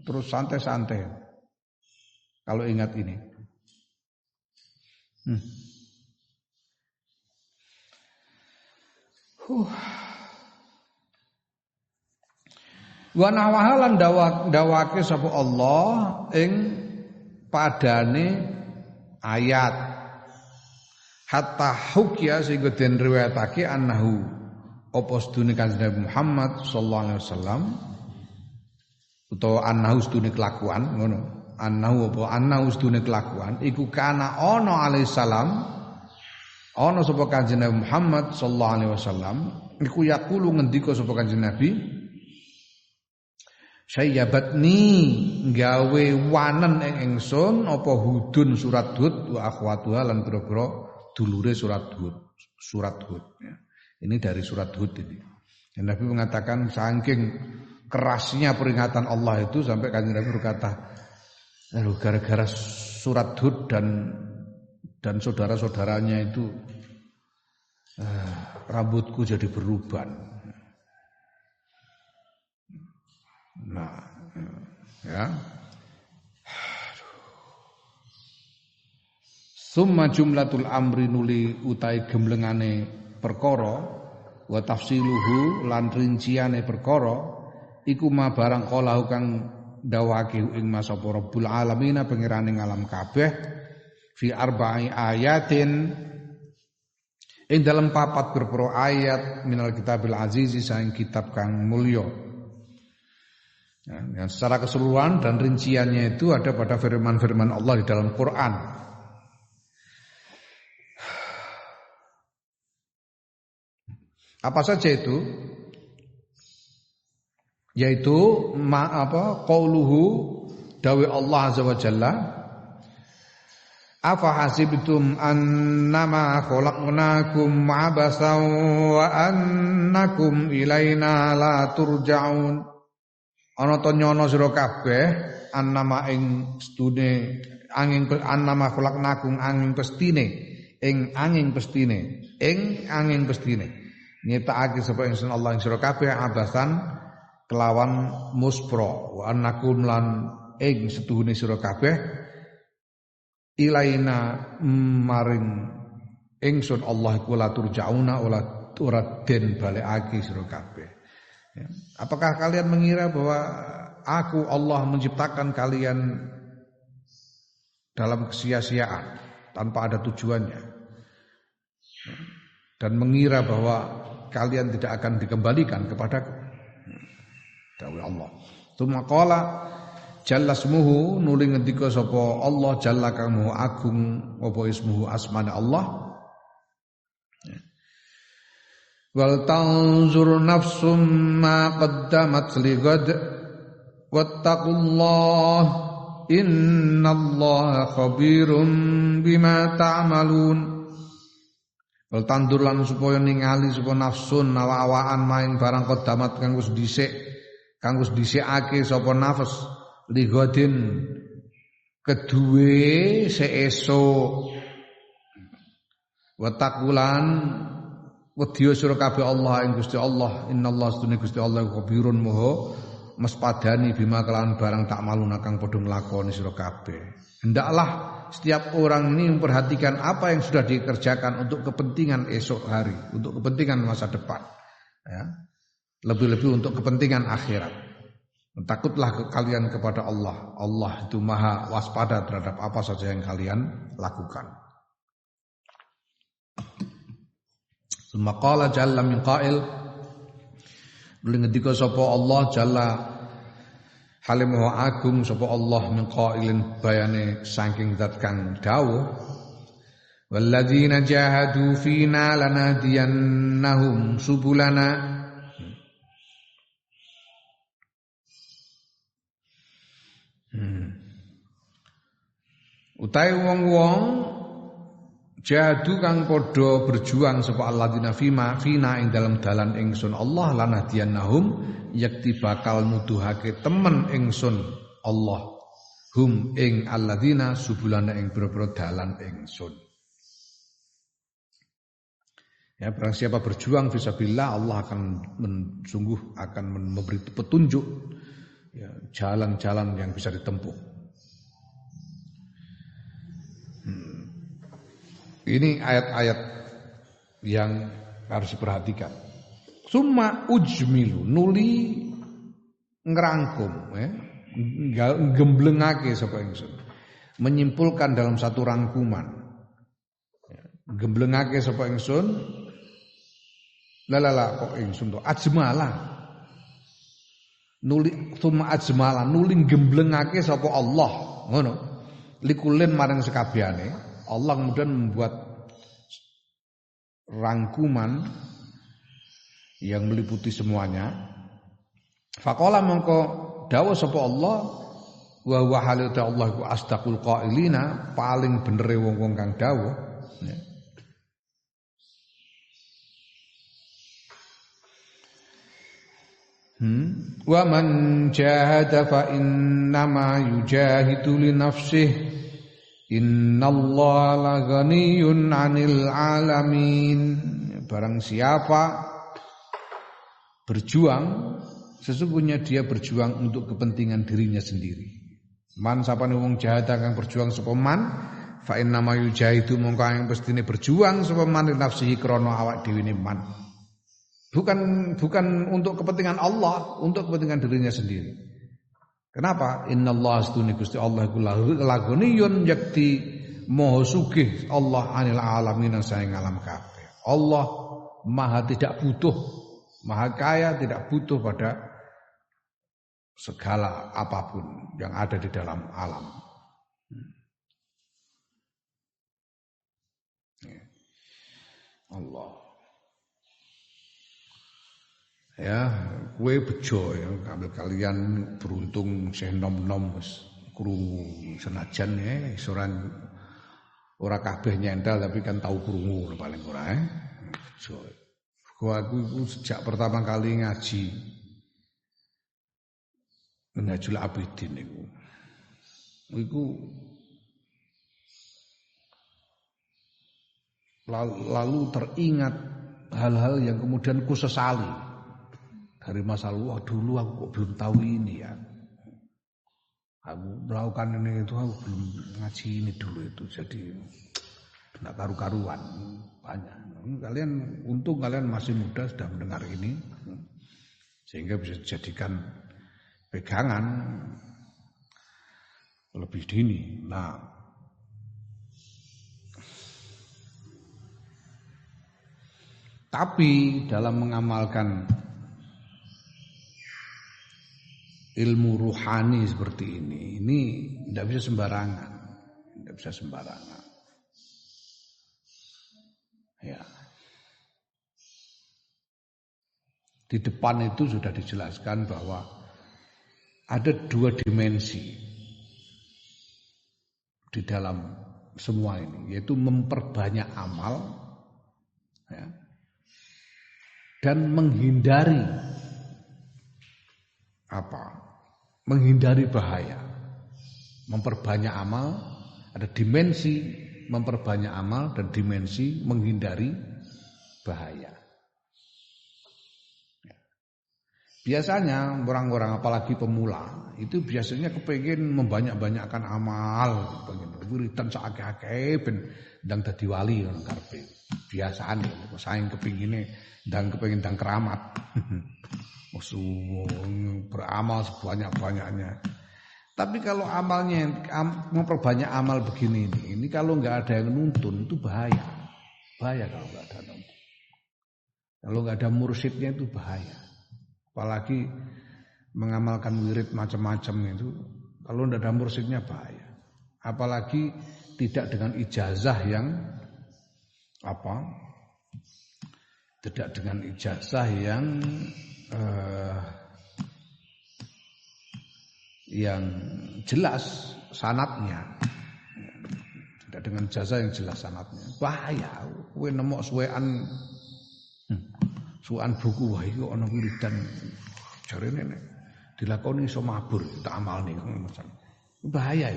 terus santai-santai kalau ingat ini. Wa nawahalan dawake sapa Allah ing padane ayat hatta hukya sehingga den riwayatake annahu apa sedune Kanjeng Nabi Muhammad sallallahu alaihi wasallam utawa annahu sedune kelakuan ngono annahu sedune kelakuan iku kana ana alaihi salam ana sapa Kanjeng Nabi Muhammad sallallahu alaihi wasallam iku yaqulu ngendika sapa Kanjeng Nabi sayyabatni gawe wanen ing ingsun apa hudun surat Hud wa akhwatuha lan pira-pira dulure surat Hud ya. Ini dari surat Hud ini. Dan Nabi mengatakan saking kerasnya peringatan Allah itu sampai Kanjeng Nabi berkata, "Aduh gara-gara surat Hud dan saudara-saudaranya itu rambutku jadi beruban." Nah, ya. Summa jumlatul amri nuli utai gemblengane perkara wa tafsiluhu lan rinciane perkara iku ma barang kalahu kang dawake ing masapa Rabbul Alamin pengirane alam kabeh fi arba'i ayatin ing dalam papat berpro ayat minal kitabil azizi saing kitab kang mulya. Yang secara keseluruhan dan rinciannya itu ada pada firman-firman Allah di dalam Quran. Apa saja itu? Yaitu qauluhu dawe Allah azza wa jalla afa hasibtum annama khalaqnakum abasan wa annakum ilaina la turja'un. Ana to nyono sira kabeh annama ing sedune angin annama khalaqnakum angin pestine ing angin pestine nyetakake sapa ingsun Allah ing sira kabeh abasan kelawan muspro wa annakum lan ing setuhune sira kabeh ilaina maring ingsun Allah iku la turjauna ora den balekake sira kabeh. Ya. Apakah kalian mengira bahwa aku Allah menciptakan kalian dalam kesia-siaan tanpa ada tujuannya dan mengira bahwa kalian tidak akan dikembalikan kepadaku? Dawuh Allah. Tsumma qala jalla ismuhu nuli ngendika sapa Allah jalla kang agung apa ismuhu asmane Allah. Wal tanzur nafsum ma qaddamat lighad wattaqullah innallaha khabirum bima ta'malun. Wal tandur lan supaya ningali supaya nafsun awak-awakan maing barang qaddamat kang wis dhisikake sapa nafs lighadin keduwe seesuk wattaqulan Wedya sira kabeh Allah ing Gusti Allah, innallaha astune Gusti Allah khabirun maha mespadani bima kelawan barang tak maluna kang padha nglakoni sira kabeh. Hendaklah setiap orang ini memperhatikan apa yang sudah dikerjakan untuk kepentingan esok hari, untuk kepentingan masa depan, ya. Lebih-lebih untuk kepentingan akhirat. Takutlah kalian kepada Allah. Allah itu maha waspada terhadap apa saja yang kalian lakukan. Summa qala jalla min qail, ngendika sapa Allah jalla halim wa agung sapa Allah min qailin bayane saking zat kang dawuh walladzina jahadu fina lanadiyannahum subulana. Utai wong-wong jahadu kang padha berjuang sapa alladzina fina ing dalam dalan ingsun Allah lanadiyannahum yakti bakal nuduhake temen ingsun Allah hum ing alladzina subulana ing boro-boro dalan ingsun. Ya, barang siapa berjuang fisabilillah Allah akan sungguh akan memberi petunjuk, ya, jalan-jalan yang bisa ditempuh. Ini ayat-ayat yang harus diperhatikan. Summa ujmilu nuli ngerangkum, ya, gemblengake sapa ingsun. Menyimpulkan dalam satu rangkuman. Ya, gemblengake sapa ingsun. Lalala kok ingsun to ajmala. Nuli summa ajmala nuli gemblengake sapa Allah, ngono. Likulin marang sekabehane. Allah kemudian membuat rangkuman yang meliputi semuanya. Faqala mongko dawuh sapa Allah wa huwa halita Allah ku astaqul qailina, paling benere wong-wong kang dawuh, ya. Wa man jahada fa innama yujahidu li nafsihi innallaha laghaniyun 'anil 'alamin. Barang siapa berjuang, sesungguhnya dia berjuang untuk kepentingan dirinya sendiri. Man sapane wong jahat kang berjuang sapa man, fa innama yujahidu mongko yang pestine berjuang sapa man nafsihi krana awak dhewe ne man. Bukan untuk kepentingan Allah, untuk kepentingan dirinya sendiri. Kenapa? Innallaha astune Gusti Allah iku laghaniyun yakti maha sugih Allah 'anil 'alamin saing alam kabeh. Allah maha tidak butuh, maha kaya, tidak butuh pada segala apapun yang ada di dalam alam. Allah. Ya, kue bejo ya, ambil kalian beruntung sih nom-nom krungu senajan ya, soran ora kabeh nyentel tapi kan tahu krungu paling ora bejo. Aku sejak pertama kali ngaji Minhajul Abidin iku lalu teringat hal-hal yang kemudian ku sesali. Dari masa lalu, dulu aku kok belum tahu ini ya. Aku melakukan ini itu, aku belum ngaji ini dulu itu. Jadi tidak karu-karuan banyak. Kalian untung kalian masih muda sudah mendengar ini, sehingga bisa dijadikan pegangan lebih dini. Nah, tapi dalam mengamalkan ilmu ruhani seperti ini tidak bisa sembarangan, tidak bisa sembarangan. Ya, di depan itu sudah dijelaskan bahwa ada dua dimensi di dalam semua ini, yaitu memperbanyak amal, ya, dan menghindari menghindari bahaya. Memperbanyak amal, ada dimensi memperbanyak amal dan dimensi menghindari bahaya. Biasanya orang-orang apalagi pemula itu biasanya kepengin membanyak-banyakkan amal, pengen wiridan sakake-akeh ben ndang dadi wali ngono karepe. Biasane saking kepengine kepengin ndang keramat. Beramal sebanyak-banyaknya. Tapi kalau amalnya memperbanyak amal begini ini kalau nggak ada yang nuntun itu bahaya. Bahaya kalau nggak ada nuntun. Kalau nggak ada mursyidnya itu bahaya. Apalagi mengamalkan wirid macam-macam itu kalau tidak ada mursyidnya bahaya. Apalagi tidak dengan ijazah yang tidak dengan ijazah yang jelas sanadnya. Tidak dengan ijazah yang jelas sanadnya. Bahaya. Kowe nemok suwean buku wah iki ana wiridan jarene nek dilakoni iso mabur tak amalne macam. Bahaya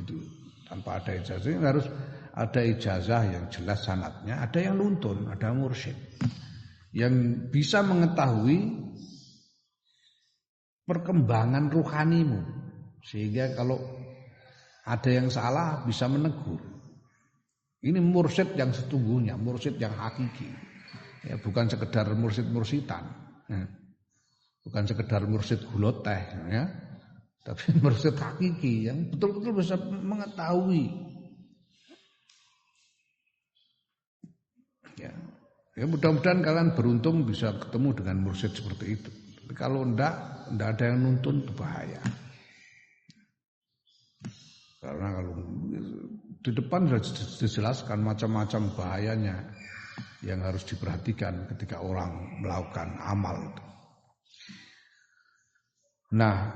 itu. Tanpa ada ijazah harus ada ijazah yang jelas sanadnya, ada yang nuntun, ada mursyid yang bisa mengetahui perkembangan ruhanimu sehingga kalau ada yang salah bisa menegur. Ini mursyid yang sesungguhnya, mursyid yang hakiki. Ya, bukan sekedar mursyid-mursidan. Ya. Bukan sekedar mursyid gula teh ya. Tapi mursyid hakiki yang betul-betul bisa mengetahui. Ya mudah-mudahan kalian beruntung bisa ketemu dengan mursyid seperti itu. Tapi kalau enggak ada yang nuntun itu bahaya. Karena kalau di depan sudah dijelaskan macam-macam bahayanya yang harus diperhatikan ketika orang melakukan amal itu. Nah,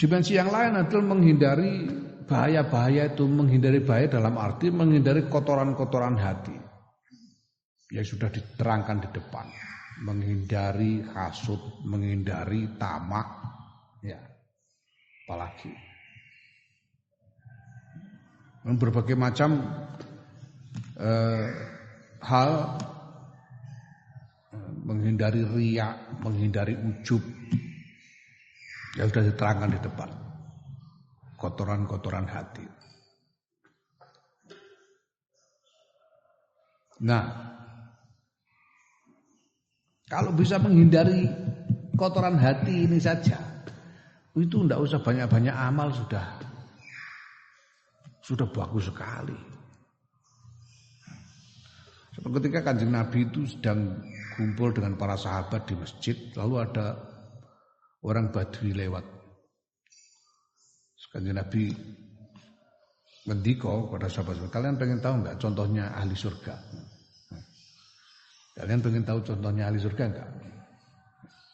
dimensi yang lain adalah menghindari bahaya-bahaya itu, menghindari bahaya dalam arti menghindari kotoran-kotoran hati. Yang sudah diterangkan di depan, menghindari hasud, menghindari tamak, ya, apalagi berbagai macam hal, menghindari riya, menghindari ujub, yang sudah diterangkan di depan, kotoran-kotoran hati. Nah, kalau bisa menghindari kotoran hati ini saja, itu tidak usah banyak-banyak amal sudah bagus sekali. Ketika Kanjeng Nabi itu sedang kumpul dengan para sahabat di masjid, lalu ada orang Badui lewat. Kanjeng Nabi ngendika kepada sahabat, kalian pengen tahu enggak contohnya ahli surga? Kalian pengen tahu contohnya ahli surga enggak?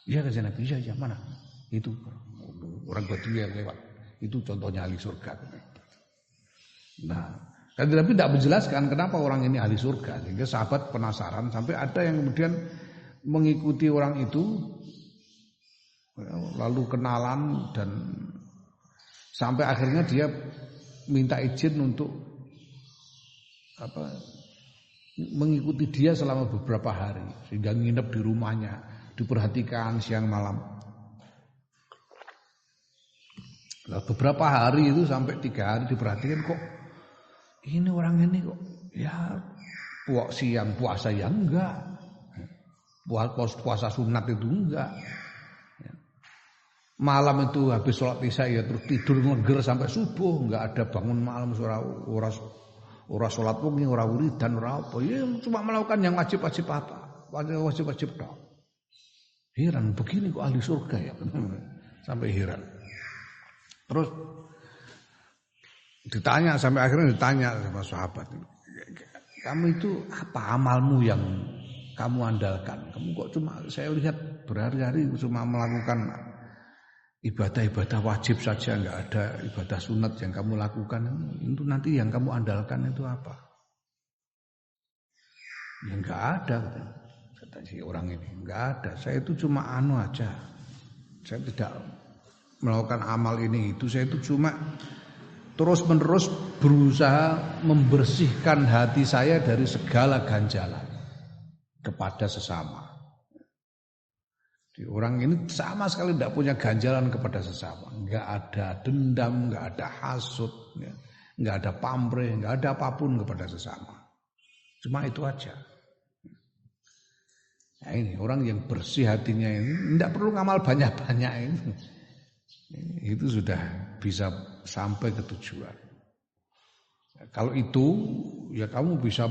Iya Kanjeng Nabi, iya mana? Itu orang Badui yang lewat. Itu contohnya ahli surga. Nah, Kanjeng Nabi tidak menjelaskan kenapa orang ini ahli surga, sehingga sahabat penasaran sampai ada yang kemudian mengikuti orang itu, lalu kenalan dan sampai akhirnya dia minta izin untuk mengikuti dia selama beberapa hari, sehingga nginep di rumahnya, diperhatikan siang malam. Nah, beberapa hari itu sampai 3 hari diperhatikan, kok ini orang ini kok ya siang puasa ya enggak, puasa sunat itu enggak, malam itu habis sholat isya ya terus tidur ngeger sampai subuh, enggak ada bangun malam, ora sholat wengi, ora wiridan, ora apa, ya cuma melakukan yang wajib-wajib tok. Heran begini kok ahli surga ya, sampai heran. Terus sampai akhirnya ditanya sama sahabat, kamu itu apa amalmu yang kamu andalkan? Kamu kok cuma, saya lihat berhari-hari cuma melakukan ibadah-ibadah wajib saja, enggak ada ibadah sunat yang kamu lakukan. Itu nanti yang kamu andalkan itu apa? Ya enggak ada, kata si orang ini. Enggak ada, saya itu cuma aja. Saya tidak melakukan amal ini itu, saya itu cuma terus-menerus berusaha membersihkan hati saya dari segala ganjalan kepada sesama. Orang ini sama sekali tidak punya ganjaran kepada sesama, nggak ada dendam, nggak ada hasut, ya. Nggak ada pamrih, nggak ada apapun kepada sesama. Cuma itu aja. Nah ini orang yang bersih hatinya ini tidak perlu ngamal banyak-banyak ini. Itu sudah bisa sampai ke tujuan. Kalau itu ya kamu bisa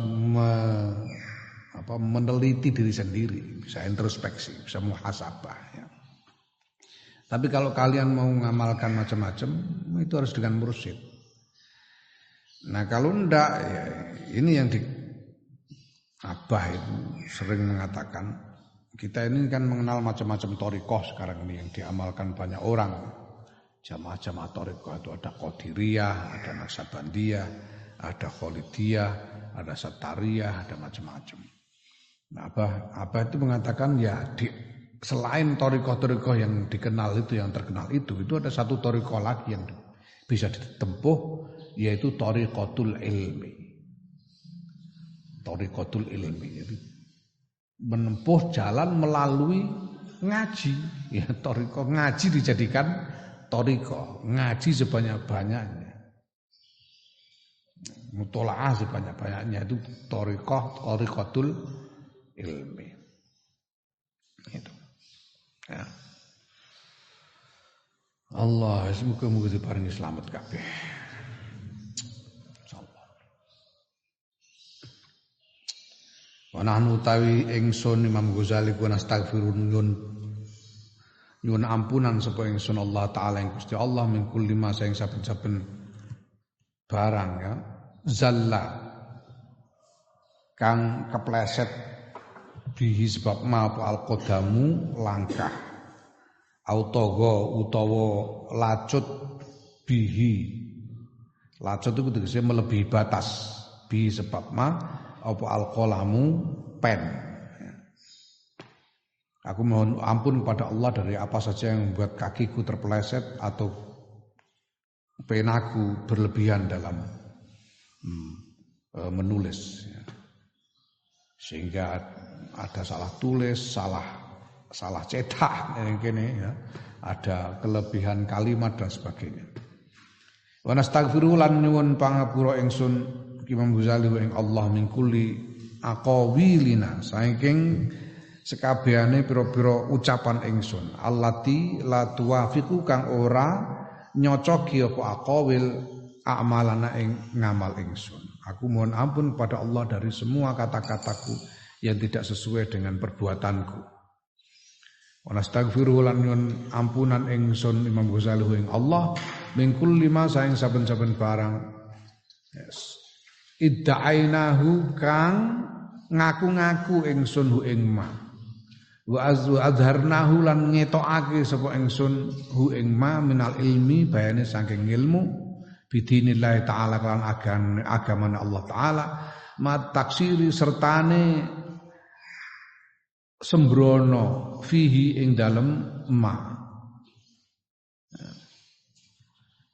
meneliti diri sendiri, bisa introspeksi, bisa muhasabah. Ya. Tapi kalau kalian mau ngamalkan macam-macam, itu harus dengan mursyid. Nah kalau enggak, ya ini yang di Abah itu sering mengatakan, kita ini kan mengenal macam-macam thariqah sekarang ini yang diamalkan banyak orang. Jamaah-jamaah thariqah itu ada Qadiriyah, ada Naksabandiyah, ada Khalidiyah, ada Satariyah, ada macam-macam. Nah Abah itu mengatakan ya selain thariqah-thariqah yang dikenal itu, yang terkenal itu ada satu thariqah lagi yang bisa ditempuh, yaitu thariqatul ilmi. Thariqatul ilmi, jadi menempuh jalan melalui ngaji. Ya, thariqah ngaji dijadikan thariqah, ngaji sebanyak-banyaknya. Mutolaah sebanyak-banyaknya itu thariqatul ilmi. Itu. Ya. Allah semoga diparingi selamat kabeh. Wa nahnu tawi ingsun Imam Ghazali ku nastaghfirun nyun ampunan sapa ingsun Allah taala ing Gusti Allah min kulli ma sing saben-saben barang ya zalla kang kepleset bihi sebab ma apa alqadamu langkah autogo utawa lacut bihi. Lacut itu tegese melebihi batas bihi sebab ma apa alqalamu pen. Aku mohon ampun kepada Allah dari apa saja yang membuat kakiku terpeleset atau penaku berlebihan dalam menulis. Sehingga ada salah tulis, salah cetak, ya. Ada kelebihan kalimat dan sebagainya. Wa nastaghfiru lan nyuwun pangapura ingsun Imam Ghazali wa ing Allah min kulli aqawilina saking sekabehane pira-pira ucapan ingsun allati la tuwafiqu kang ora nyocoki apa aqawil a'malana ing ngamal ingsun. Aku mohon ampun kepada Allah dari semua kata-kataku yang tidak sesuai dengan perbuatanku. Wa nastaghfiru lan nyuwun ampunan ingsun Imam Ghazali wa ing Allah min kulli ma saing saben-saben barang. Yes. Idda'ainahu kang ngaku-ngaku ingsun hu ing ma wa azharnahu lan ngetokake sapa ingsun hu ing ma minal ilmi bayane saking ilmu bidinillahi taala kan agama Allah taala ma taksiri sertane sembrono fihi ing dalem ma.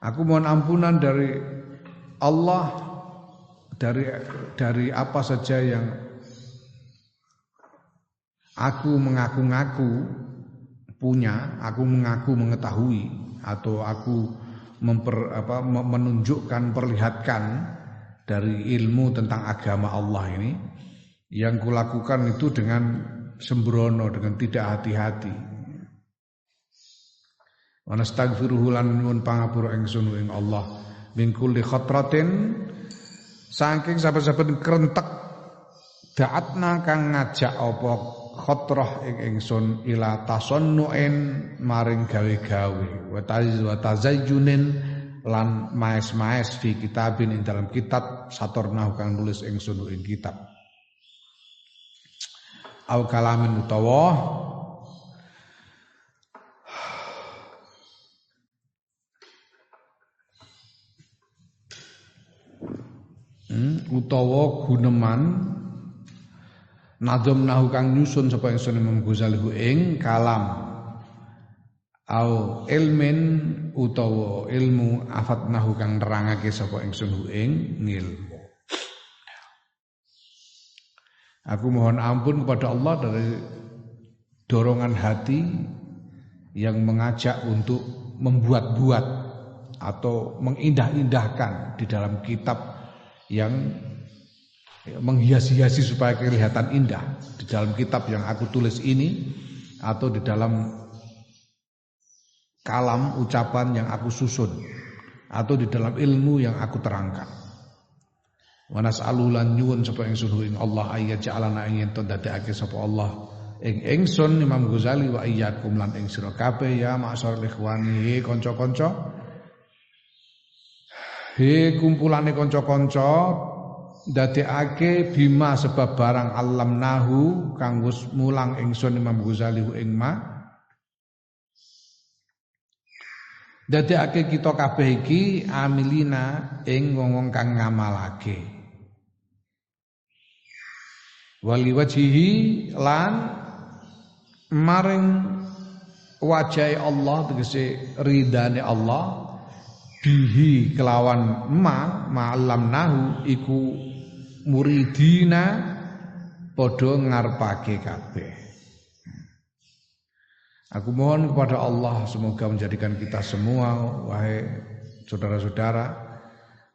Aku mohon ampunan dari Allah dari apa saja yang aku mengaku-ngaku punya, aku mengaku mengetahui atau aku menunjukkan, perlihatkan dari ilmu tentang agama Allah ini yang kulakukan itu dengan sembrono, dengan tidak hati-hati. Wa nastaghfiruhu lan nyuwun pangapura ingsun ing Allah min kulli khatratin saking saben-saben krentek da'atna kang ngajak apa khotrah ing ingsun ila tasannu'in maring gawe-gawe wa tazayyunin lan maes-maes fi kitabin ing dalam kitab satornahu kang nulis ingsun ing kitab au kalamin utawa utawa guneman nadzamnahu kang nyusun sapa ingsun Imam Ghazali ing kalam au ilmin utawa ilmu afatnahu kang nerangake sapa ingsun ing ngilmu. Aku mohon ampun kepada Allah dorongan hati yang mengajak untuk membuat-buat atau mengindah-indahkan di dalam kitab yang menghias-hiasi supaya kelihatan indah di dalam kitab yang aku tulis ini atau di dalam kalam ucapan yang aku susun atau di dalam ilmu yang aku terangkan. Wa nas'alu lan nyuwun sapa ingsun ing Allah ayat ja'alana ing ento dadekake sapa Allah ing ingsun Imam Ghazali wa iyyakum lan ing sira kabeh ya ma'syarul ikhwani kanca-kanca kumpulane kanca-kanca dadekake bima sebab barang alamnahu kang wis mulang ingsun Imam Ghazali ing ma dadekake kita kabeh iki amilina ing wong kang ngamalake wali wajihi lan maring wajahe Allah tegese ridane Allah bihi kelawan ma'allamnahu iku muridina padha ngarepake kabeh. Aku mohon kepada Allah semoga menjadikan kita semua wahai saudara-saudara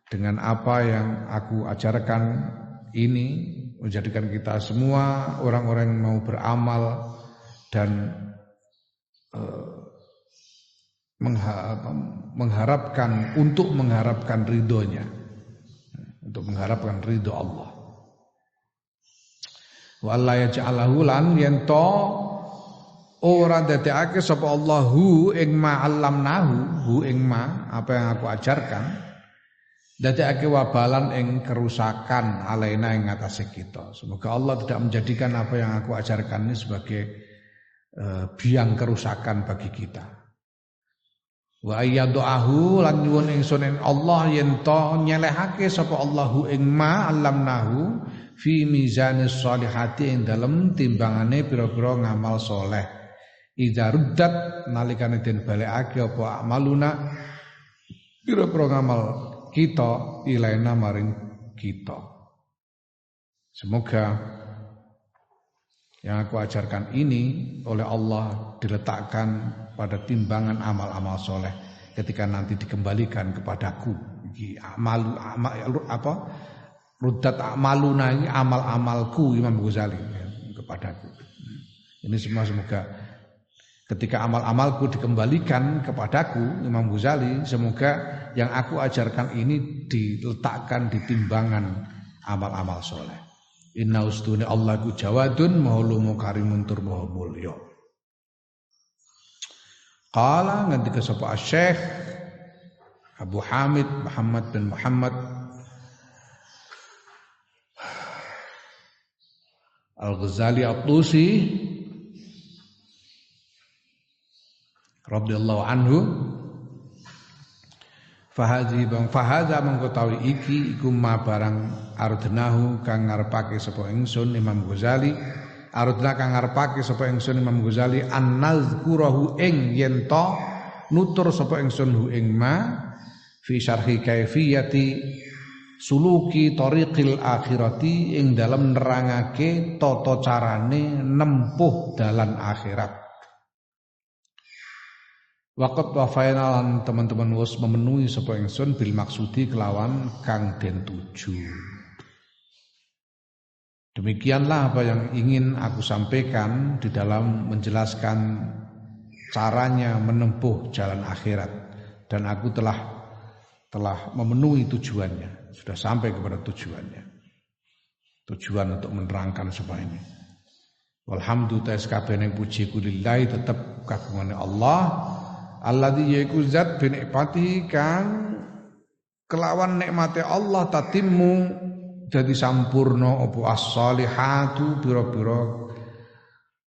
dengan apa yang aku ajarkan ini menjadikan kita semua orang-orang yang mau beramal dan mengharapkan ridhonya, untuk mengharapkan ridho Allah. Wa alla yaj'alahu lan yento ora dadekake sapa Allahu ing ma 'allamnahu hu ing ma apa yang aku ajarkan dadekake wabalan ing kerusakan alaina ing atase kita. Semoga Allah tidak menjadikan apa yang aku ajarkan ini sebagai biang kerusakan bagi kita. Wa ayyadahu lan nyuwun ingsun Allah yen to nyelehake sapa Allahu ing ma 'allamnahu fi mizanis sholihati ing dalem timbangane pira-pira ngamal soleh. Idza ruddat nalikane den balekake apa amaluna pira-pira ngamal kita ilaina maring kita. Semoga yang aku ajarkan ini oleh Allah diletakkan pada timbangan amal-amal soleh ketika nanti dikembalikan kepadaku. Ruddat amaluna ini amal-amalku Imam Ghazali kepadaku. Ini semua semoga ketika amal-amalku dikembalikan kepadaku Imam Ghazali, semoga yang aku ajarkan ini diletakkan di timbangan amal-amal soleh. Inna ustune Allah ku jawadun maha lumu karimun tur maha mulya. Qala ngendika sapa Syekh Abu Hamid Muhammad bin Muhammad Al-Ghazali At-Tusi radhiyallahu anhu Fahadha mengkotawi iki iku ma barang ardnahu kang ngarepake sapa ingsun Imam Ghazali ardna kang ngarepake sapa ingsun Imam Ghazali annazkurahu ing yen to nutur sapa ingsun hu ing ma fi syarhi kaifiyati suluki tariqil akhirati ing dalem nerangake tata carane nempuh dalan akhirat. Waqat wa finalan teman-teman wis memenuhi sapa ingsun bil maksudi kelawan kang den tuju. Demikianlah apa yang ingin aku sampaikan di dalam menjelaskan caranya menempuh jalan akhirat, dan aku telah memenuhi tujuannya, sudah sampai kepada tujuannya. Tujuan untuk menerangkan semua ini. Walhamdulillah sakabehane puji kulillahi tetep kagungane Allah. Alladzi yaiku zat bi nikmati kang kelawan nikmate Allah tatimmu jadi sampurna apa as-solihatu pira-pira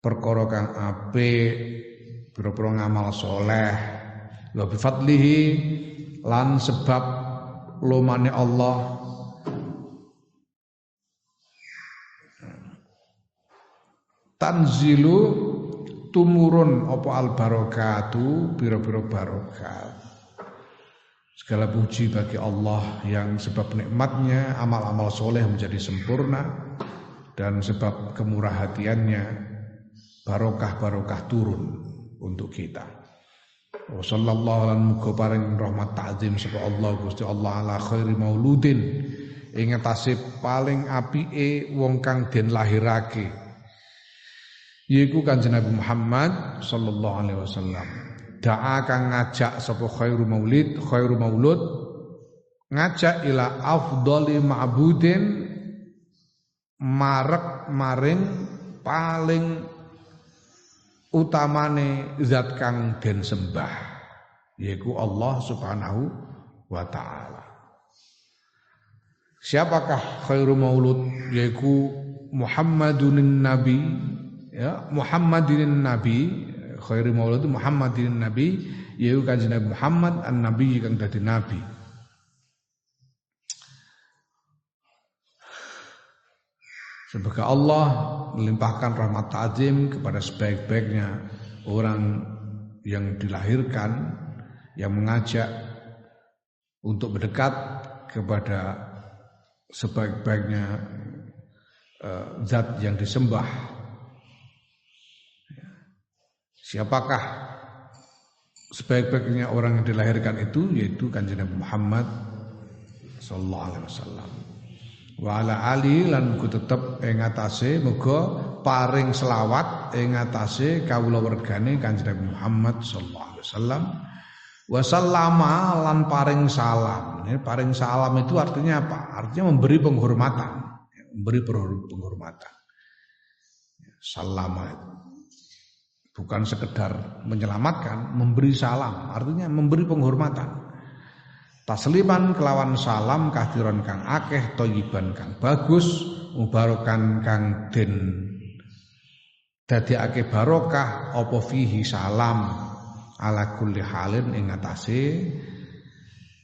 perkara kang apik, pira-pira ngamal soleh. Wa bi fadlihi lan sebab lumane Allah tanzilu tumurun apa al barakatu pira-pira barokah. Segala puji bagi Allah yang sebab nikmatnya amal-amal soleh menjadi sempurna, dan sebab kemurah hatiannya barokah-barokah turun untuk kita. Wa sallallahu alaihi muga paring rahmat ta'zim sapa Allah Gusti Allah ala khairi mauludin ing atase paling apike wong kang den lahirake yaiku Kanjeng Nabi Muhammad sallallahu alaihi wasallam. Da'a kang ngajak sapa khairu maulud ngajak ila afdhali ma'budin marek maring paling utamane zat kang den sembah yaiku Allah Subhanahu wa taala. Siapakah khairu maulud? Yaiku Muhammadun Nabi, ya, Muhammadin Nabi. Khairu maulud Muhammadin Nabi yaiku Kanjeng Nabi Muhammad an-Nabi kang dadi nabi. Semoga Allah melimpahkan rahmat ta'zim kepada sebaik-baiknya orang yang dilahirkan, yang mengajak untuk mendekat kepada sebaik-baiknya zat yang disembah. Siapakah sebaik-baiknya orang yang dilahirkan itu? Yaitu Kanjeng Nabi Muhammad sallallahu alaihi wasallam. Wa ala ali lan ku tetep ing atase muga paring selawat ing atase kawula wergane Kanjeng Nabi Muhammad sallallahu alaihi wasallam wa sallama lan paring salam. Paring salam itu artinya apa? Artinya memberi penghormatan, memberi penghormatan. Sallama itu bukan sekedar menyelamatkan, memberi salam, artinya memberi penghormatan. Tasliman kelawan salam kathiron kang akeh thayyiban kang bagus mubarokan kang den dadekake barokah apa fihi salam ala kulli halin ing atase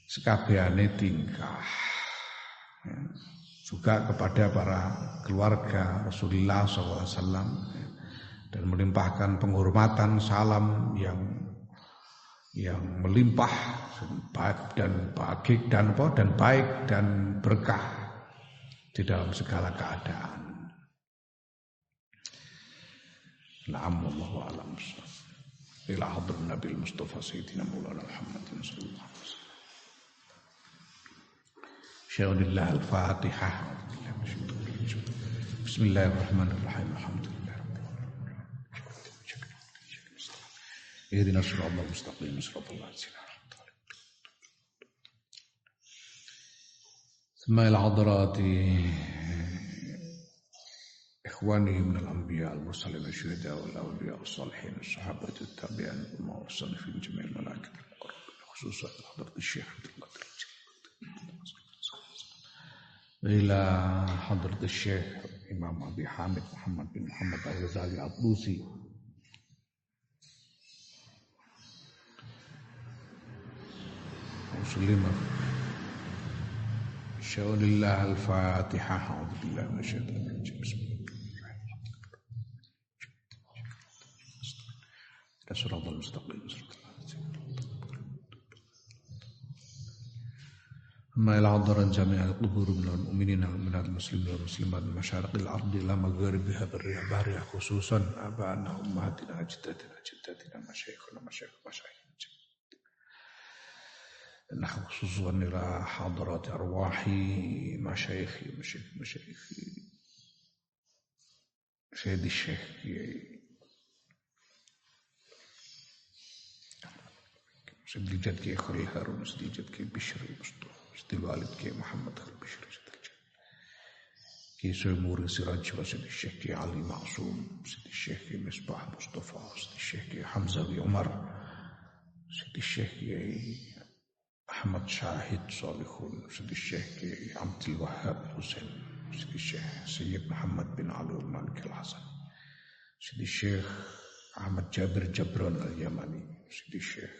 sekabehane tingkah. Juga kepada para keluarga Rasulullah SAW dan melimpahkan penghormatan salam yang melimpah baik dan baik dan berkah di dalam segala keadaan. Na'am wallahu a'lam. Ila hadrat Nabi Mustafa Sayyidina Maulana Muhammadin sallallahu alaihi wasallam. Syahadillah al-Fatihah. Bismillahirrahmanirrahim. Alhamdulillah. Ihdinas siratal mustaqim siratal ladzina an'amta 'alaihim. Sema'il hadrati ikhwani min al-anbiya al-mursalin asy-syuhada wal awliya was-salihin as-sahabati at-tabi'in wal mursalin jami'il malaikat al-muqarrabin khususan hadrat Syekh Abdul Qadir ila hadrat Syekh Imam Abi Hamid Muhammad bin Muhammad Al-Ghazali Al-Tusi musliman. Syaurillah al-Fatihah. A'udzu billahi minasyaitonir rajim. Bismillahirrahmanirrahim. Shiratal mustaqim. Ma ila hadaran jami'al qubur minal mu'minina wal muslimin wal muslimat min masyariqil ardi ila magharibiha barriha khususan abana ummatina ajdatina masyayikhuna masyayikh نحن خصوصا إلى حضرات أرواحي مشايخي سيد الشيخ سيد الجد كي خليل هارون سيد الجد كي بشر المصطفى سيد الوالد كي محمد خل بشر سيد الجد كي سيمور سراج وسيد الشيخ كي علي معصوم سيد الشيخ كي مصباح مصطفى سيد الشيخ كي حمزة عمر سيد الشيخ كي أحمد شاهد صالحون سيد الشيخ عبد الوهاب حسين سيد الشيخ سيد محمد بن علي المالك الحسن سيد الشيخ أحمد جابر جبران اليماني سيد الشيخ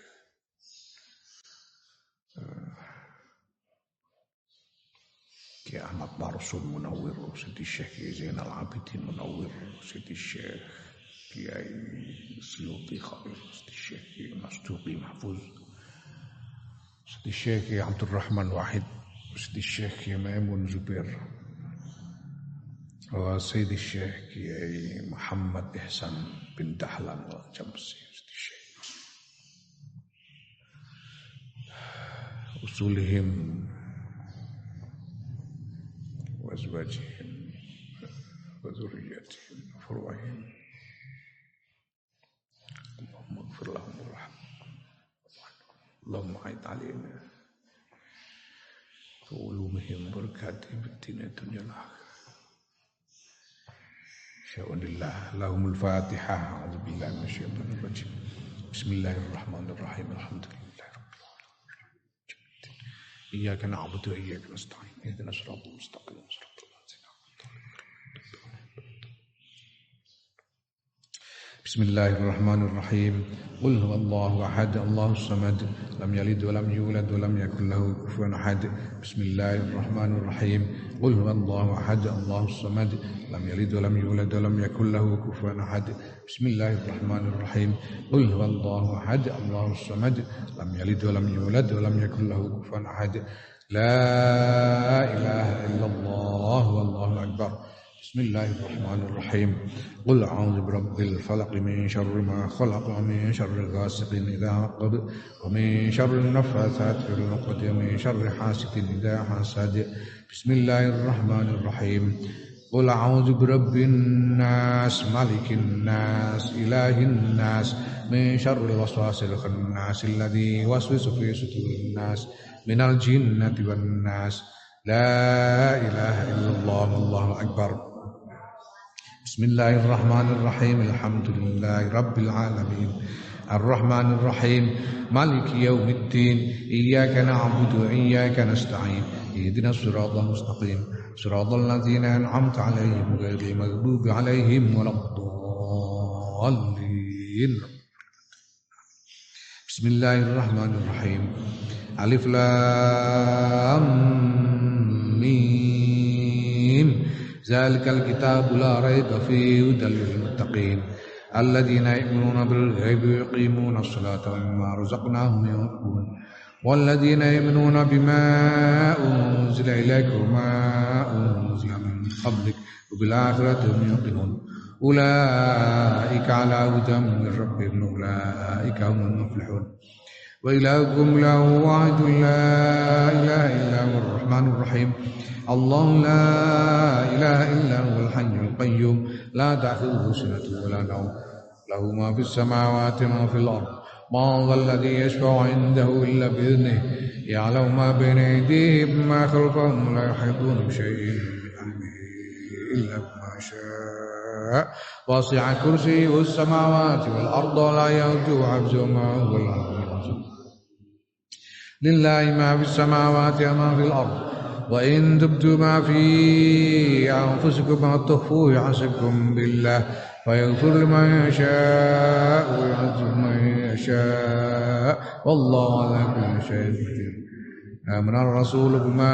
كي أحمد بارسون منور سيد الشيخ زين العابدين منور سيد الشيخ كي سيوطي خبير سيد الشيخ مصدوقي محفوظ سيد الشيخ عبد الرحمن واحد سيد الشيخ ميمون زبير وسيد الشيخ محمد إحسان bin Dahlan wal Jamsi usulihim wa azwajihim wa dzurriyyatihim wa furwahihim Allahumma ighfir lahum warhamhum Allahumma a'id 'alaina ulumihim barakatihim fid dunya wal akhirah Sya'unillah lahumul fatihah a'udzubillahi minasyaitonir rajim Bismillahirrahmanirrahim Alhamdulillahirabbil alamin Iyyaka na'budu wa iyyaka nasta'in ihdinas siratal mustaqim siratal ladzina an'amta 'alaihim Bismillahirrahmanirrahim Qul huwallahu ahad Allahus samad lam yalid wa lam yulad wa lam yakul lahu kufuwan ahad Bismillahirrahmanirrahim Qul huwallahu ahad Allahus samad lam yalid wa lam yulad wa lam yakul lahu kufuwan ahad Bismillahirrahmanirrahim Qul huwallahu ahad Allahus samad lam yalid wa lam yulad wa lam yakul lahu kufuwan ahad La ilaha illallah wallahu akbar Bismillahirrahmanirrahim Qul a'udzu birabbil falaq min syarri ma khalaq wa min syarri ghasiqin idza waqab wa min syarri naffatsati fil 'uqad wa min syarri hasidin idza hasad Bismillahirrahmanirrahim Qul a'udzu birabbin nas malikin nas ilahin nas min syarril waswasil khannas alladzi yuwaswisu fi sudurin nas minal jinnati wan nas La ilaha illallah wallahu akbar Bismillahirrahmanirrahim Alhamdulillahi Rabbil alamin Ar-Rahmanirrahim Maliki yaumiddin Iyyaka na'budu wa iyyaka nasta'in Ihdinas siratal mustaqim Siratal ladzina an'amta 'alaihim ghairil maghdubi 'alaihim waladdallin Bismillahirrahmanirrahim Alif Lam Mim Zalikal kitabu la raiba fihi hudal lil muttaqin Alladzina yu'minuna bil ghaibi wa yuqimuna as-salata wa mimma razaqnahum yunfiqun Walladzina yu'minuna bima unzila ilayka wa ma unzila min qablik wa bil akhirati hum yuqinun Ulaika ala hudan min rabbihim ulaika humul muflihun Wa ilahukum lahu wahidun la ilaha illa huwar rahmanur rahim Allahu la ilaha illa huwal hayyul qayyum la ta'khudhuhu sinatun wa la nawm lahu ma fis samawati wa ma fil ardh ma dhal ladzi yashfa'u 'indahu illa bi idhnihi ya'lamu ma bayna aydihim wa ma khalfahum la yuhituna bi shay'in min 'ilmihi illa bima sha'a wasi'a kursiyyuhu as-samawati wal ardha la ya'uduhu 'hifdhuhuma wa huwal 'aliyyul 'azim Lillahi ma fis samawati wa ma fil ardh وإن تبدوا ما في أنفسكم أو تخفوه يحاسبكم بالله فيغفر لمن يشاء ويعذب من يشاء والله على كل شيء قدير آمن الرسول بما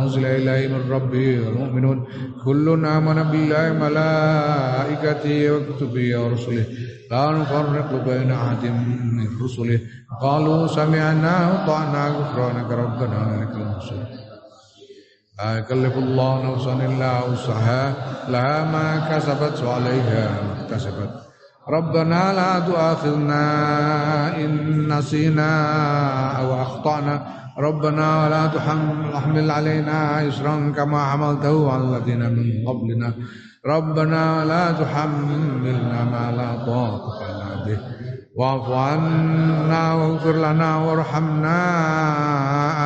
أنزل إليه من ربه والمؤمنون كل آمن بالله وملائكته وكتبه ورسله لا نفرق بين أحد من رسله قالوا سمعنا وأطعنا غفرانك ربنا ولك المصير لا يكلف الله نفسا إلا وسعها لها ما كسبت وعليها ما اكتسبت ربنا لا تؤاخذنا إن نسينا أو أخطأنا ربنا ولا تحمل علينا إصرا كما حملته على الذين من قبلنا ربنا ولا تحملنا ما لا طاقة لنا به واعف عنا واغفر لنا وارحمنا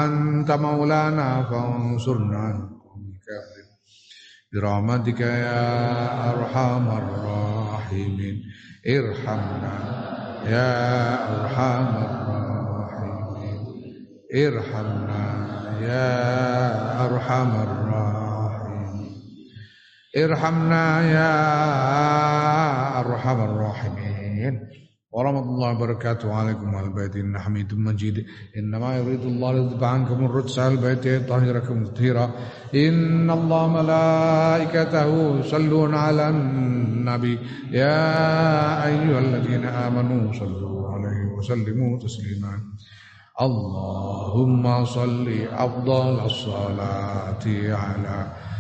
أنت مولانا فانصرنا على القوم الكافرين برحمتك يا أرحم الراحمين ارحمنا يا أرحم الراحمين ارحمنا يا أرحم الراحمين ارحمنا يا أرحم الراحمين ورحمة الله وبركاته عليكم وعلى البيت إن حميد مجيد إنما يريد الله ليذهب عنكم الرجس على البيت يطهركم تطهيرا إن الله ملائكته يصلون على النبي يا أيها الذين آمنوا صلوا عليه وسلموا تسليما اللهم صل أفضل الصلاة على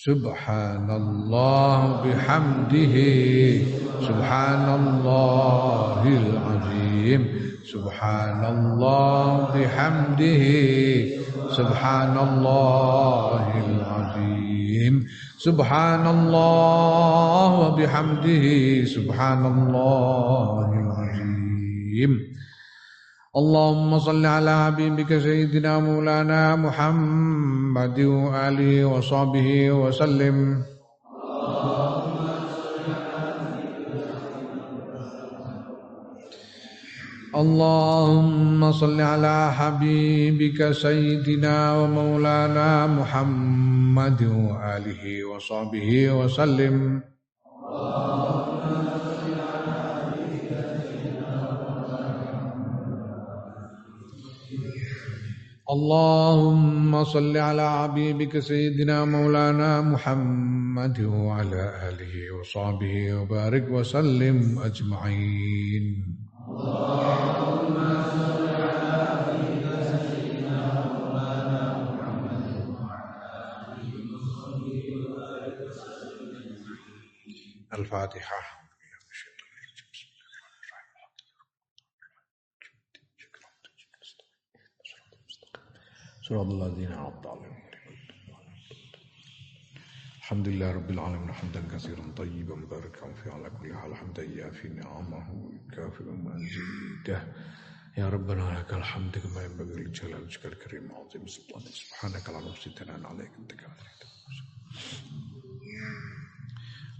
Subhanallah bihamdihi subhanallahil azim subhanallah bihamdihi subhanallahil azim subhanallah wa bihamdihi subhanallahil azim Allahumma salli ala habibika sayyidina maulana Muhammad wa alihi wa sahbihi wa sallim Allahumma salli ala habibika sayyidina wa maulana Muhammad wa alihi wa sahbihi wa sallim اللهم صل على حبيبك سيدنا مولانا محمد وعلى آله وصحبه وبارك وسلم أجمعين اللهم صل على حبيبك سيدنا مولانا محمد وعلى آله وصحبه وبارك وسلم أجمعين الفاتحة صراط الذين أنعمت عليهم الحمد لله رب العالمين حمدا كثيرا طيبا مباركا فيه على كل حال حمدا يافي نعمه كافر مزيده يا ربنا لك الحمد كما ينبغي لجلال وجهك الكريم وعظيم سلطانك سبحانك لا نحصي ثناء عليك انت كما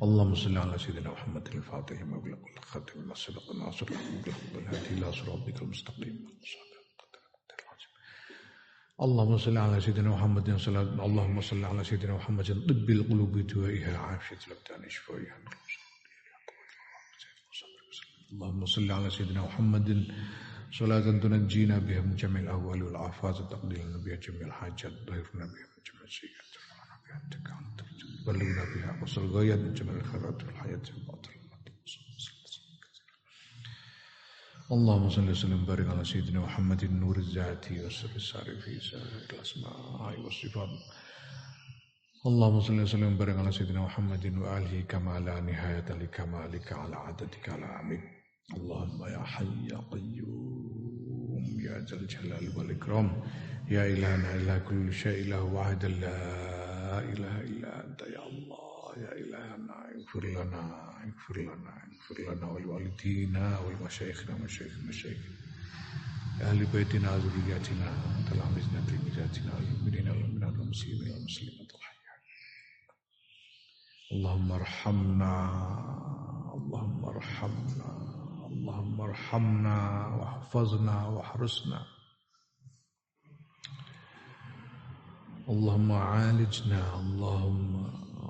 اللهم صل على سيدنا محمد الفاتح ما أغلق والخاتم ما سبق الناصر الحق بالهدي الى صراطك المستقيم اللهم صل على سيدنا محمد اللهم صل على سيدنا محمد طب القلوب دوائها عافية الأبدان شفائها اللهم صل على سيدنا محمد صلاة تنجينا بها من جميع الأهوال والآفات تقضي لنا بها جميع الحاجات تطهرنا بها من جميع السيئات ترفعنا بها تبلغنا بها وصل غايات من جميع الخيرات في الحياة والباطل اللهم صل وسلم وبارك على سيدنا محمد النور الذاتي والسر الساري في سائر الاسماء والصفات اللهم صل وسلم وبارك على سيدنا محمد وآله كما لا نهاية لكمالك على عددك على عمك اللهم يا حي يا قيوم يا ذا الجلال والإكرام يا إلهنا إله كل شيء إله واحد لا إله إلا أنت يا الله يا إلهنا اغفر لنا اغفر لنا اغفر لنا ولوالدينا ولمشايخنا ومشايخ مشايخنا أهل بيتنا وذرياتنا تلامذنا في ميزاتنا والمؤمنين والمؤمنات والمسلمين والمسلمات الحياة اللهم ارحمنا اللهم ارحمنا اللهم ارحمنا واحفظنا واحرسنا اللهم عالجنا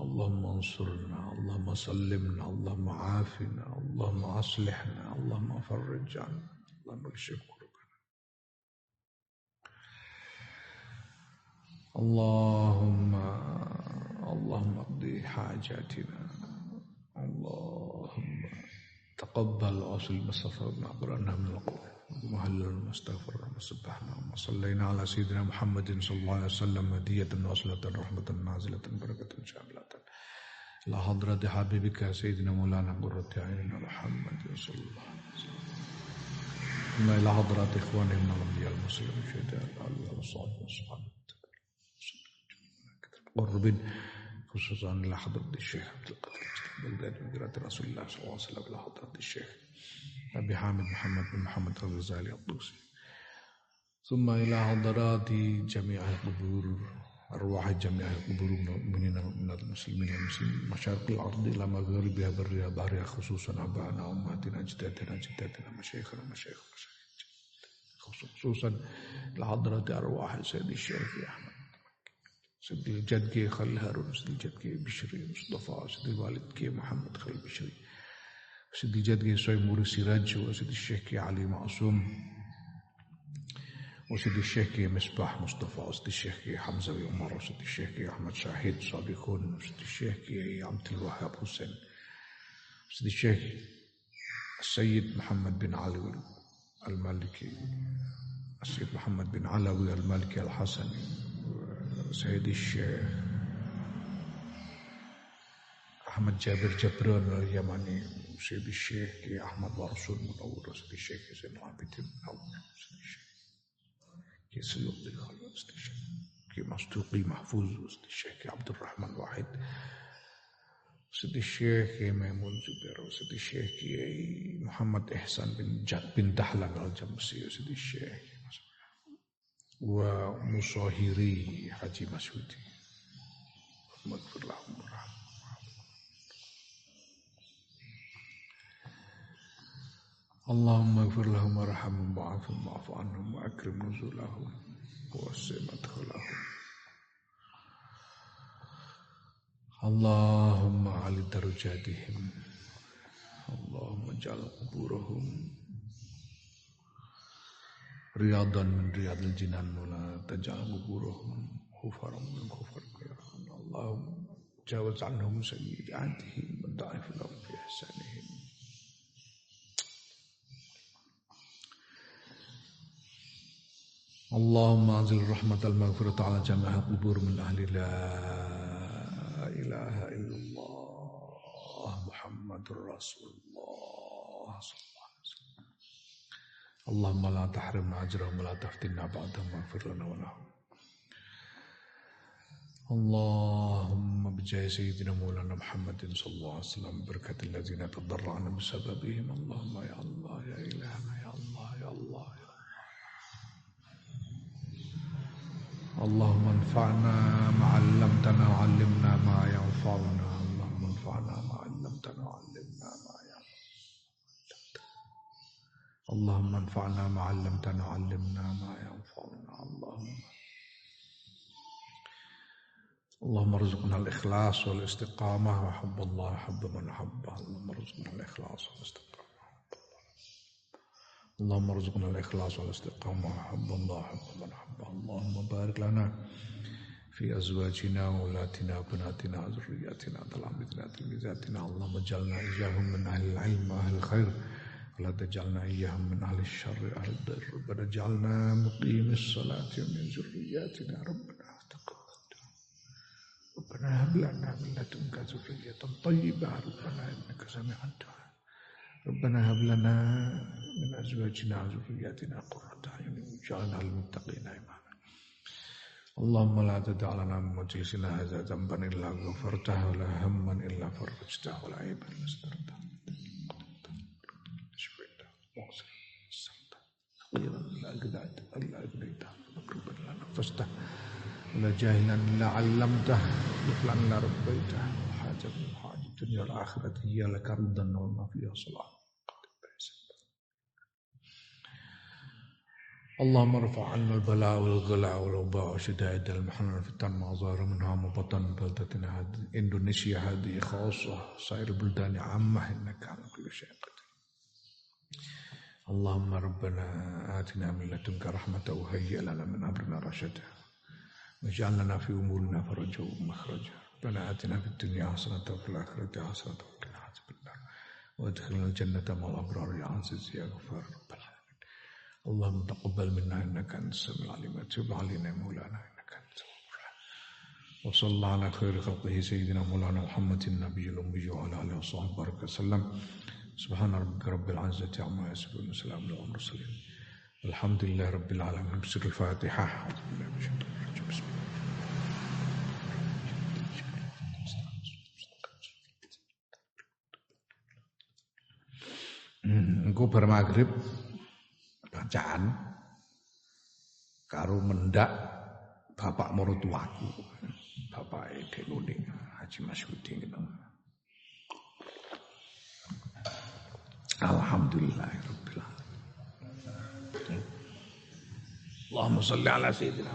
اللهم انصرنا اللهم سلمنا اللهم عافنا اللهم اصلحنا اللهم فرج عنا اللهم اكشف كربنا اللهم اقضي حاجاتنا اللهم تقبل واصل المصطفى بن عبرنا من القبور محلل المستغفر وسبحنا وصلينا على سيدنا محمد صلى الله عليه وسلم هدية واصلة رحمة نازلة بركة شاملة إلى حضرة حبيبك سيدنا مولانا قرة أعيننا محمد صلى الله عليه وسلم ثم إلى حضرة إخوانهم الأنبياء المسلمين شهداء الأولياء والصالحين والصحابة قرب خصوصا إلى حضرة الشيخ عبد القادر بلدان مديرة رسول الله صلى الله عليه وسلم إلى حضرة الشيخ أبي حامد محمد بن محمد الغزالي الطوسي ثم إلى حضرات جميع القبور أرواح جميع القبور من المسلمين والمسلمين مشارق الأرض إلى مغاربها برها بحرها خصوصا أبائنا وأمهاتنا أجدادنا مشايخنا مشايخ خصوصا إلى حضرات أرواح سيد الشيخ أحمد سيد الجد كي خليل هارون سيد الجد كي بشري مصطفى سيد الوالد كي محمد خليل بشري سيد الجد كي سويمور سراج وسيد الشيخ كي علي معصوم وسيد الشيخ كي مصباح مصطفى وسيد الشيخ كي حمزة وعمر وسيد الشيخ كي أحمد شاهد صابخون وسيد الشيخ كي عبد الوهاب حسين وسيد الشيخ السيد محمد بن علي المالكي السيد محمد بن علوي المالكي الحسني سيد الشيخ Muhammad Jabir Jabran al-Yamani, Sayyidi Syekh Ki Ahmad Warsul Munawwar, Sayyidi Syekh Zainul Abidin Munawwar, Sayyidi Syekh Ki Sayyidul Khalil, Sayyidi Syekh Ki Masduqi Mahfuz, Sayyidi Syekh Ki Abdul Rahman Wahid, Sayyidi Syekh Ki Maimun Zubair, Sayyidi Syekh Ki Muhammad Ihsan bin Dahlan al-Jamsi, Sayyidi Syekh wa Musahiri Haji Masudi. Maghfir lahum Allahumma ighfir lahum warhamhum wa'fu anhum wa akrim nuzulahum wa wasi' madkhalahum. Allahumma ali darajatihim. Allahumma ja'al quburahum riyadan min riyadil jinan wa la taj'al quburahum hufaran min hufaril nar. Allahumma jawaz anhum sayyi'atihim wa da'if lahum fi ihsanihim. Allahumma anzil rahmatal maghfirata ala jami'il qubur min ahli la ilaha illallah Muhammadur Rasulullah sallallahu alaihi wasallam. Allahumma la tahrimna ajrahum wa la taftinna ba'dahum waghfir lana wa lahum. Allahumma bijahi sayyidina Maulana Muhammadin sallallahu alaihi wasallam berkatil ladzina tadarra'na bisababihim. Allahumma ya Allah ya ilahana ya Allah ya Allah ya Allahumma anfa'na ma'allamtana wa 'allimna ma yanfa'una. Allahumma anfa'na ma'allamtana wa 'allimna ma yanfa'una. Allahumma anfa'na ma'allamtana wa 'allimna ma yanfa'una. Allahumma arzuqna al-ikhlas wal istiqamah wa hubballah hubba man habba. Allahumma arzuqna al-ikhlas wal istiqamah. Allahumma arzuqna al-ikhlas wal istiqamah wa hubballah hubba man habba. Allahumma barik lana fi azwajina wa ulatina wa banatina wa zurriyyatina talamidina tilmizatina. Allahumma ij'alna iyyahum min ahli al-'ilm wa ahli al-khair wa la taj'alna iyyahum min ahli asy-syarri wa ahli ad-darr. Rabbana ij'alna muqimis salati wa min zurriyyatina rabbana taqabbal. Rabbana hab lana min ladunka dzurriyyatan thayyibah. Rabbana innaka sami'ud du'a. Rabbana hab lana min azwajina wa dhurriyyatina qurrata a'yunin waj'alna lil muttaqina imama. Allahumma la tada' lana min majlisina hadza dhanban illa ghafartahu wa la hamman illa farajtahu wa la 'ayban illa satartahu. Shukran. Wassalata. Khairan la qada'at alla ibnaita makruban lana fastah. La jahilan la 'allamtah yuflan la rabbaitah hajatun dunya wal akhirati hiya laka ridan wa ma fiha salah. Allahumma rfa' 'anna al-bala' wal ghala' wal waba' wa shada'id al-mahnan fitan ma zahara minha wa batan baldatina Indonesia hadhihi khassah sa'ir buldani 'ammah innaka 'ala kulli shay'in qadir. Allahumma rabbana atina min ladunka rahmatan wa hayyi' lana min amrina rashada waj'al lana fi umurina farajan wa makhraja. Rabbana atina fid dunya hasanatan wa fil akhirati hasanatan wa qina adzabannar wa adkhilna al-jannata ma'al abrar ya aziz ya ghafar rabbal alamin. Allahumma taqabbal minna innaka antas samiul alim wa tub 'alaina maulana innaka antat tawwabur rahim. Wa sallallahu ala khairi khalqihi sayyidina maulana Muhammadin nabiyil ummi wa ala alihi wa sahbihi baraka sallam. Subhana rabbika rabbil 'izzati 'amma yasifun wa salamun 'alal mursalin. Alhamdulillahi rabbil alamin. Bismillahil Fatihah. Engko bar magrib bacaan karo mendak bapak mertuaku, bapak Denuni Haji Masudi gitu. Alhamdulillahirabbil alamin. Allahumma shalli ala sayyidina